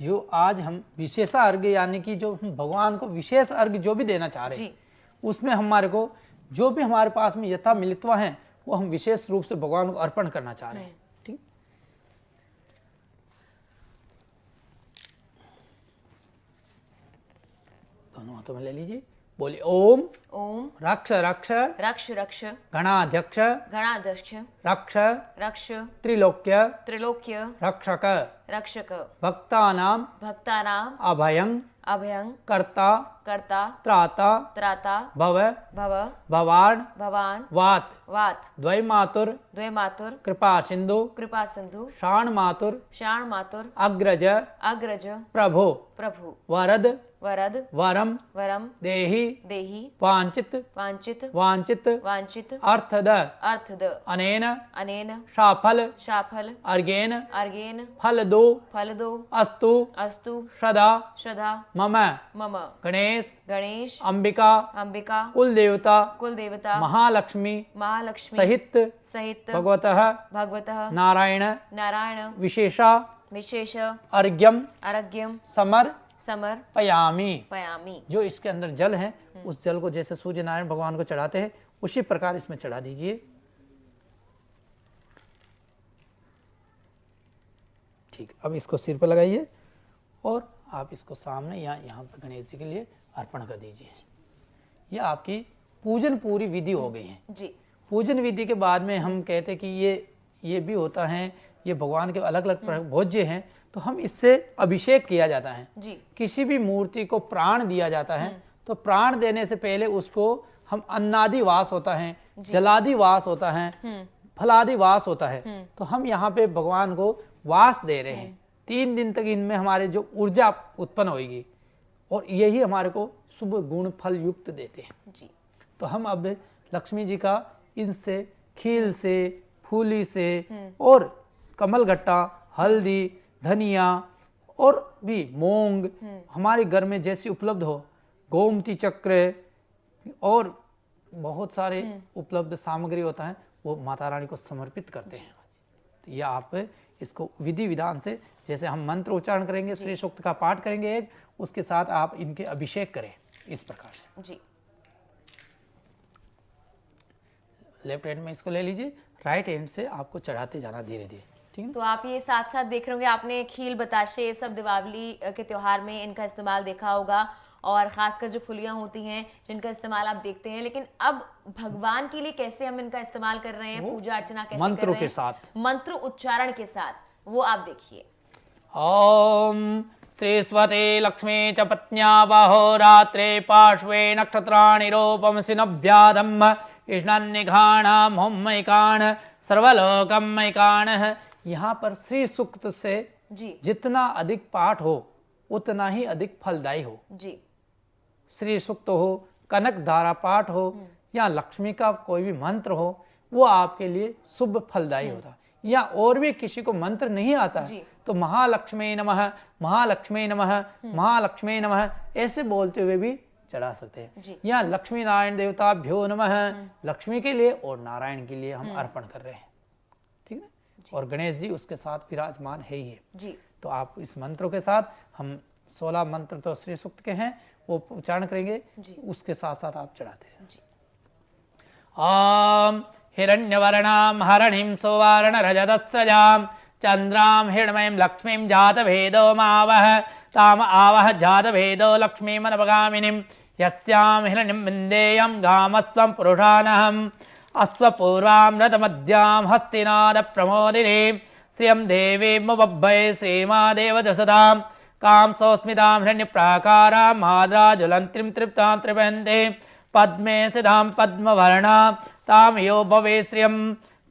जो आज हम विशेष अर्घ्य यानी कि जो हम भगवान को विशेष अर्घ्य जो भी देना चाह रहे हैं उसमें हमारे को जो भी हमारे पास में यथा मिलित्वा है वो हम विशेष रूप से भगवान को अर्पण करना चाह रहे हैं। ठीक, दोनों हाथों में ले लीजिए। बोलिए ओम ओम रक्ष रक्ष रक्ष रक्ष गणाध्यक्ष गणाध्यक्ष रक्ष रक्ष त्रिलोक्य त्रिलोक्य रक्षक रक्षक भक्तानां भक्तानाम अभयं अभयं कर्ता कर्ता त्राता त्राता भव भव भवान भवान वात वात द्वैमातुर द्वे मातुर कृपा सिंधु कृपा सिंधु शाण मातुर शाण मातुर अग्रज अग्रज प्रभु प्रभु वरद वरद वरम वरम देहि देहि वांचित वांचित वांचित वांचित अर्थद अर्थद अनेन अनेन शाफल शाफल अर्गेन अर्गेन फल दो फलदो अस्तु अस्तु सदा श्रद्धा मम मम गणेश गणेश अंबिका अंबिका कुल देवता कुल देवता महालक्ष्मी महालक्ष्मी सहित सहित भगवतः भगवतः नारायण नारायण विशेषा विशेष अर्घ्यम अर्घ्यम समर्पयामि। पयामी। जो इसके अंदर जल है उस जल को जैसे सूर्य नारायण भगवान को चढ़ाते हैं उसी प्रकार इसमें चढ़ा दीजिए। ठीक, अब इसको सिर पर लगाइए और आप इसको सामने या यहाँ पर गणेश जी के लिए अर्पण कर दीजिए। यह आपकी पूजन पूरी विधि हो गई है जी। पूजन विधि के बाद में हम कहते कि ये भी होता है, ये भगवान के अलग अलग भोज्य हैं, तो हम इससे अभिषेक किया जाता है जी। किसी भी मूर्ति को प्राण दिया जाता है तो प्राण देने से पहले उसको हम अन्नादि वास होता है, जलादि वास होता है, फलादि वास होता है, तो हम यहाँ पे भगवान को वास दे रहे हैं। 3 दिन तक इनमें हमारे जो ऊर्जा उत्पन्न होगी और यही हमारे को शुभ गुण फल युक्त देते हैं जी। तो हम अब लक्ष्मी जी का इनसे खील से फूली से और कमलगट्टा हल्दी धनिया और भी मूंग हमारे घर में जैसी उपलब्ध हो, गोमती चक्र और बहुत सारे उपलब्ध सामग्री होता है वो माता रानी को समर्पित करते हैं। तो यह आप इसको विधि विधान से जैसे हम मंत्र उच्चारण करेंगे, श्री सूक्त का पाठ करेंगे एक, उसके साथ आप इनके अभिषेक करें इस प्रकार से जी। लेफ्ट हैंड में इसको ले लीजिए, राइट हैंड से आपको चढ़ाते जाना धीरे धीरे। ठीक है, तो आप ये साथ साथ देख रहे होंगे, आपने खील बताशे ये सब दिवाली के त्योहार में इनका इस्तेमाल देखा होगा और खासकर जो फुलियां होती हैं जिनका इस्तेमाल आप देखते हैं, लेकिन अब भगवान के लिए कैसे हम इनका इस्तेमाल कर रहे हैं, पूजा अर्चना कैसे मंत्रों कर रहे के हैं, साथ, मंत्र उच्चारण के साथ, वो आप देखिए। ओम श्रीस्वते लक्ष्मी च पत्न्या बाहोरात्रे पार्श्वे नक्षत्राणि रूपमसि नभ्यादम् ईशान्यघाणां होमैकान् सर्वलोकमैकान्। यहाँ पर श्री सूक्त से जी जितना अधिक पाठ हो उतना ही अधिक फलदायी हो। जी। श्री सूक्त हो, कनक धारा पाठ हो या लक्ष्मी का कोई भी मंत्र हो, वो आपके लिए शुभ फलदायी होता। या और भी किसी को मंत्र नहीं आता है तो महालक्ष्मी नमः महालक्ष्मी नमः महालक्ष्मी नमः ऐसे बोलते हुए भी चढ़ा सकते हैं। या लक्ष्मी नारायण देवताभ्यो नमः, लक्ष्मी के लिए और नारायण के लिए हम अर्पण कर रहे हैं। ठीक है, और गणेश जी उसके साथ विराजमान है ही है जी। तो आप इस मंत्रों के साथ, हम 16 मंत्र तो श्री सूक्त के हैं वो उच्चारण करेंगे, उसके साथ साथ आप चढ़ाते हैं। ओम हिरण्यवर्णां हरणिं सुवर्ण रजतस्रजां चंद्रां हिरण्मयीं लक्ष्मीं जातभेदो मावह ताम आवह जातभेदो लक्ष्मीमनपगामिनीं यस्यां हिरण्यं विन्देयं गामस्त्वं पुरुषानहम् अश्वपूर्वां रथमध्यां हस्तिनादप्रमोदिनीं श्रियं देवीमुपभये श्रीमादेव जसदां कां सौस्मितां हिरण्यप्राकारां माद्राज्वलन्तीं तृप्तां त्रिपन्ते पद्मे स्थितां पद्मवर्णा तां यो भवे श्रियं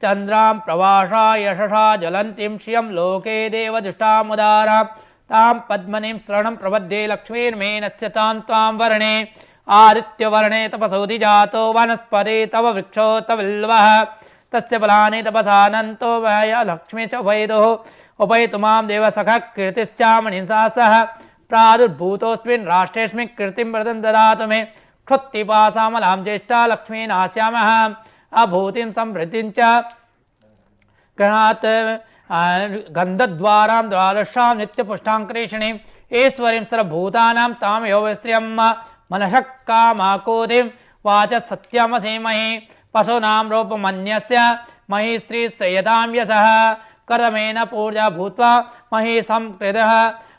चन्द्रां प्रवासा यशसा ज्वलन्तीं श्रियं लोके देवजुष्टामुदारा तां पद्मनीं शरणं प्रपद्ये लक्ष्मीर्मेनस्य तां त्वां वर्णे आदित्यवर्णे तपसोधि जातो वनस्पति तव वृक्षो तविल्वः तस्य फलानि तपसानन्तो वय लक्ष्मी च उभयतुः उपैतु मां देवसखः कीर्तिश्चामणिंसा सह प्रादुर्भूतोऽस्मिन् राष्ट्रेऽस्मिन् कीर्तिं वरदं ददातु मे क्षुत्तिपासामलां ज्येष्ठा लक्ष्मी नास्यामः अभूतिं समृद्धिं च गृहात् गन्धद्वारां द्वादशां नित्यपुष्टाङ्कृष्णीं ईश्वरीं सर्वभूतानां तां योगस्त्रियं मनसः कामाकोतिं वाच सत्यमसीमहि पशूनां रूपमन्यस्य मही श्रीश्रयतां यशः कर्मेण पूजा भूत्वा मही संकृतः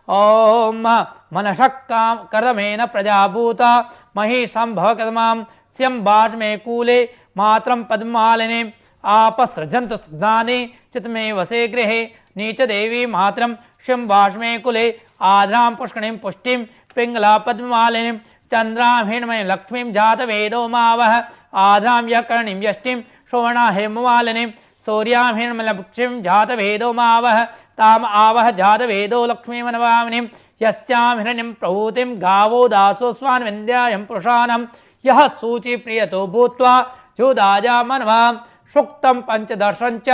ओम मनसः काम कर्मेण प्रजाभूता मही संभव कर्मां स्यं मे कूले मात्रं पद्मालिनीं आपसृजन्तु सुग्धानि चित्मे वसे गृहे नीच देवी मात्रं शिं वाष्मे कुले आद्रां पुष्कणीं पुष्टिं पिंगला पद्ममालिनीं चंद्रां हिण्मयीं लक्ष्मीं जातवेदो मावह आद्रां यकर्णीं यष्टिं सुवर्णा हेममालिनीं सूर्यां हिण्मलक्षीं जातवेदो मावह ताम आवह जातवेदो लक्ष्मीमनवामिनीं यस्यां हिरण्यं प्रभूतिं गावो दासो स्वान् विन्द्यायं पुरुषाणं यः सूचि प्रियतो भूत्वा जुदाजा मनवां सुक्तं पंचदर्शं च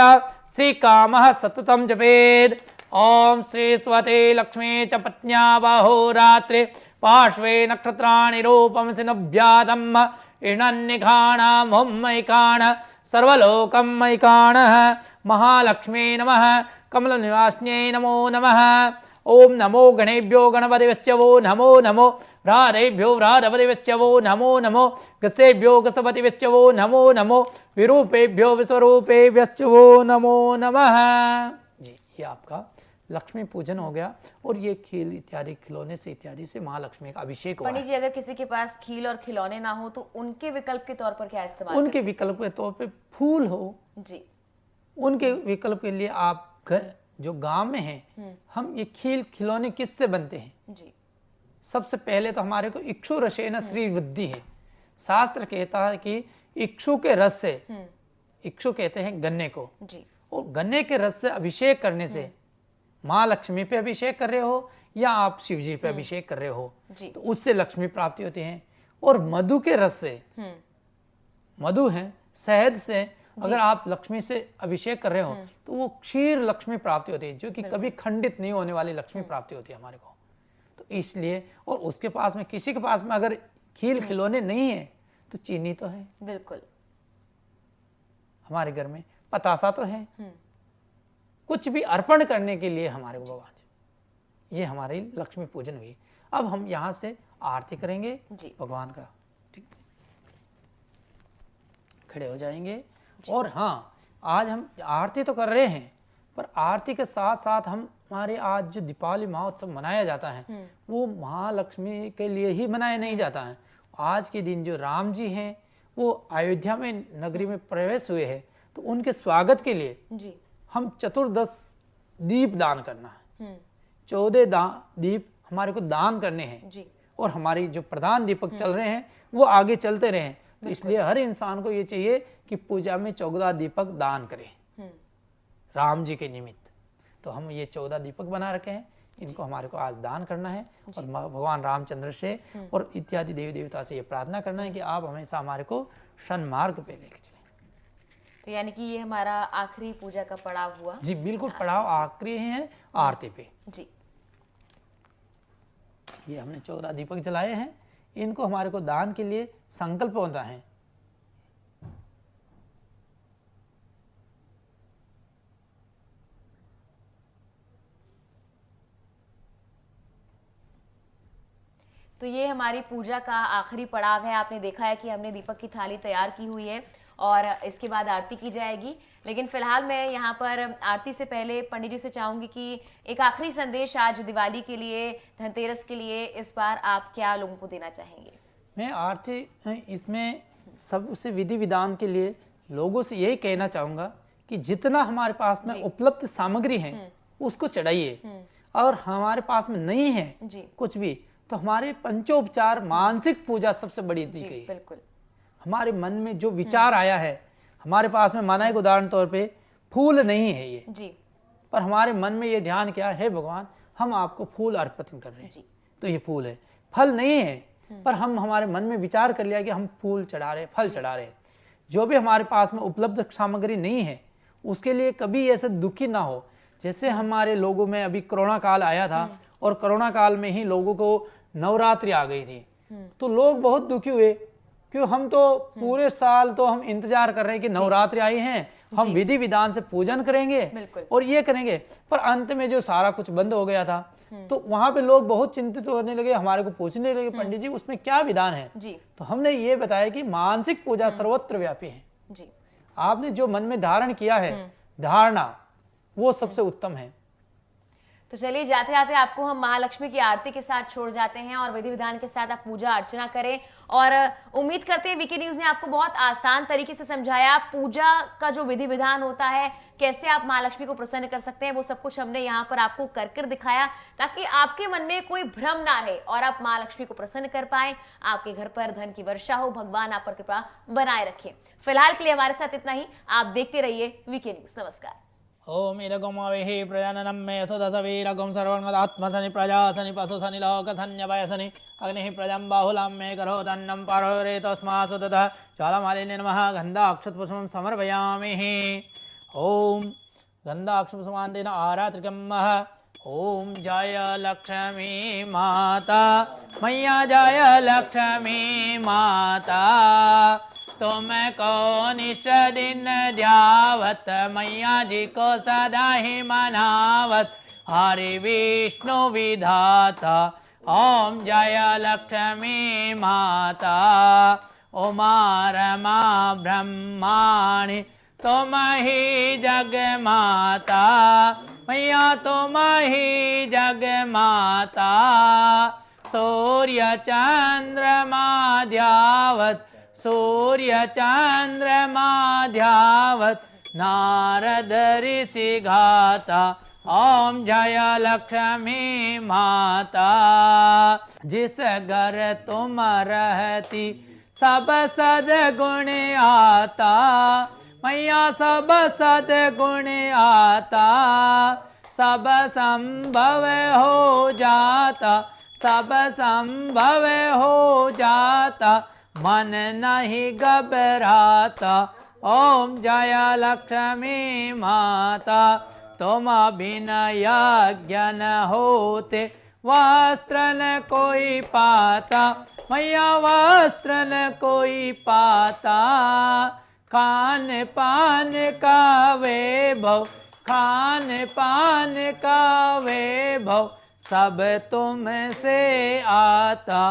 श्रीकामः सततं जपेत्। ओम श्री स्वते लक्ष्मी च पत्न्या बाहोरात्रे पार्श्वे नक्षत्राणि रूपं सिनुभ्यादम् इणन्निघाणां होमैकाण सर्वलोकं मैकाणः महालक्ष्मी नमः कमलनिवासिन्यै नमो नमः। ओम नमो गणेभ्यो गणपतिभ्यो वो नमो नमो राधेभ्यो राधपतिभ्यो वो नमो नमो गसेभ्यो गसपतिभ्यो वो नमो नमो विरूपेभ्यो विश्वरूपेभ्यो वो नमो नमः। जी, ये आपका लक्ष्मी पूजन हो गया। और ये खील इत्यादि खिलौने से इत्यादि से महालक्ष्मी का अभिषेक हुआ। पंडित जी, अगर किसी के पास खील और खिलौने ना हो तो उनके विकल्प के तौर पर क्या इस्तेमाल उनके विकल्प के तौर पे फूल हो जी, उनके विकल्प के लिए आप जो गांव में हैं हम ये खील खिलौने किससे बनते हैं जी, सबसे पहले तो हमारे को इक्षु रसेन श्री वृद्धि है। शास्त्र कहता है कि इक्षु के रस से, इक्षु कहते हैं गन्ने को जी, और गन्ने के रस से अभिषेक करने से माँ लक्ष्मी पे अभिषेक कर रहे हो या आप शिव जी पे अभिषेक कर रहे हो जी, तो उससे लक्ष्मी प्राप्ति होती है। और मधु के रस से, मधु है शहद से अगर आप लक्ष्मी से अभिषेक कर रहे हो तो वो क्षीर लक्ष्मी प्राप्ति होती है, जो कि कभी खंडित नहीं होने वाली लक्ष्मी प्राप्ति होती है हमारे को। तो इसलिए, और उसके पास में किसी के पास में अगर खील खिलौने नहीं है तो चीनी तो है, बिल्कुल हमारे घर में पतासा तो है, कुछ भी अर्पण करने के लिए हमारे को भगवान जी, ये हमारी लक्ष्मी पूजन हुई। अब हम यहाँ से आरती करेंगे जी, भगवान का। ठीक है, खड़े हो जाएंगे। और हाँ, आज हम आरती तो कर रहे हैं पर आरती के साथ साथ हम हमारे आज जो दीपावली महोत्सव मनाया जाता है वो महालक्ष्मी के लिए ही मनाया नहीं जाता है। आज के दिन जो राम जी हैं वो अयोध्या में नगरी में प्रवेश हुए हैं तो उनके स्वागत के लिए जी, हम 14 दीप दान करना है। 14 दीप हमारे को दान करने हैं जी, और हमारी जो प्रधान दीपक चल रहे हैं वो आगे चलते रहें। तो इसलिए हर इंसान को ये चाहिए कि पूजा में 14 दीपक दान करें राम जी के निमित्त। तो हम ये 14 दीपक बना रखे हैं, इनको हमारे को आज दान करना है और भगवान रामचंद्र से और इत्यादि देवी देवता से ये प्रार्थना करना है कि आप हमेशा हमारे को सन्मार्ग पे लेके चलें। तो यानी कि ये हमारा आखिरी पूजा का पड़ाव हुआ। जी बिल्कुल, पड़ाव आखिरी है आरती पे। जी, ये हमने 14 दीपक जलाए हैं, इनको हमारे को दान के लिए संकल्प होता है। तो ये हमारी पूजा का आखिरी पड़ाव है। आपने देखा है कि हमने दीपक की थाली तैयार की हुई है और इसके बाद आरती की जाएगी। लेकिन फिलहाल मैं यहाँ पर आरती से पहले पंडित जी से चाहूंगी कि एक आखिरी संदेश आज दिवाली के लिए, धनतेरस के लिए इस बार आप क्या लोगों को देना चाहेंगे? मैं आरती इसमें सबसे विधि विधान के लिए लोगों से यही कहना चाहूँगा कि जितना हमारे पास में उपलब्ध सामग्री है उसको चढ़ाइए, और हमारे पास में नहीं है कुछ भी तो हमारे पंचोपचार मानसिक पूजा सबसे बड़ी दी गई है। बिल्कुल, हमारे मन में जो विचार आया है, हमारे पास में माना एक उदाहरण तौर पे फूल नहीं है ये जी, पर हमारे मन में ये ध्यान किया है भगवान हम आपको फूल अर्पित कर रहे हैं तो ये फूल है। फल नहीं है पर हम हमारे मन में विचार कर लिया कि हम फूल चढ़ा रहे, फल चढ़ा रहे। जो भी हमारे पास में उपलब्ध सामग्री नहीं है उसके लिए कभी ऐसे दुखी ना हो। जैसे हमारे लोगों में अभी कोरोना काल आया था और कोरोना काल में ही लोगों को नवरात्रि आ गई थी तो लोग बहुत दुखी हुए, क्यों हम तो पूरे साल तो हम इंतजार कर रहे हैं कि नवरात्रि आई हैं, हम विधि विधान से पूजन करेंगे और ये करेंगे, पर अंत में जो सारा कुछ बंद हो गया था तो वहां पे लोग बहुत चिंतित होने लगे, हमारे को पूछने लगे पंडित जी उसमें क्या विधान है जी। तो हमने ये बताया कि मानसिक पूजा सर्वत्र व्यापी है जी। आपने जो मन में धारण किया है धारणा वो सबसे उत्तम है। तो चलिए जाते जाते आपको हम महालक्ष्मी की आरती के साथ छोड़ जाते हैं और विधि विधान के साथ आप पूजा अर्चना करें। और उम्मीद करते हैं वीके न्यूज ने आपको बहुत आसान तरीके से समझाया पूजा का जो विधि विधान होता है, कैसे आप महालक्ष्मी को प्रसन्न कर सकते हैं, वो सब कुछ हमने यहाँ पर आपको कर कर दिखाया ताकि आपके मन में कोई भ्रम ना रहे और आप महालक्ष्मी को प्रसन्न कर पाए, आपके घर पर धन की वर्षा हो, भगवान आप पर कृपा बनाए रखे। फिलहाल के लिए हमारे साथ इतना ही, आप देखते रहिए वीके न्यूज। नमस्कार। ओम इदगुमवेहि प्रजननं मे सुदसवीरगुं सर्वङ्गदात्मसनि प्रजासनि पशुसनि लोकसन्यवयसनि अग्निः प्रजं बाहुलं मे करोदन्नं पारोरे तस्मात् सुदतः ज्वालामालिन्ये नमः। गन्धाक्षतपुष्पं समर्पयामि। ओम गन्धाक्षतपुष्पान्तेन आरात्रिकम्मः। ओम जय लक्ष्मी माता मैया, जय लक्ष्मी माता तुमको निश दिन ध्यावत, मैया जी को सदा ही मनावत, हरि विष्णु विधाता। ओम जय लक्ष्मी माता उमा रमा ब्रह्माणि तुम ही जग माता, मैया तुम ही जग माता। सूर्य चंद्रमा ध्यावत, सूर्य चंद्रमा ध्यावत, नारद ऋषि गाता। ओम जय लक्ष्मी माता जिस घर तुम रहती सब सद्गुण आता, मैया सब सद्गुण आता। सब संभव हो जाता, सब संभव हो जाता, मन नहीं घबराता। ओम जय लक्ष्मी माता तुम बिना यज्ञ न होते, वस्त्र न कोई पाता, मैया वस्त्र न कोई पाता। खान पान का वैभव, खान पान का वैभव, सब तुमसे आता।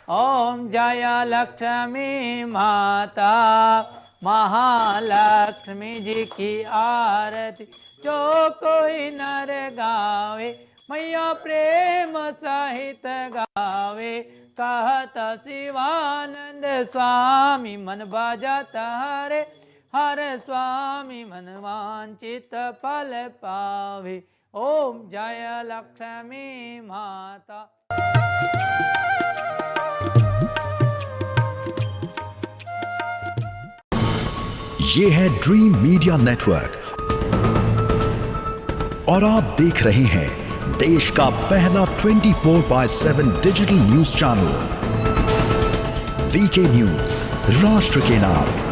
ओम जय लक्ष्मी माता महालक्ष्मी जी की आरती जो कोई नर गावे, मैया प्रेम सहित गावे। कहत शिवानंद स्वामी मन भजत हरे, हर स्वामी मन वांछित फल पावे। ओम जय लक्ष्मी माता। ये है ड्रीम मीडिया नेटवर्क और आप देख रहे हैं देश का पहला 24/7 digital news channel VK news, राष्ट्र के नाम।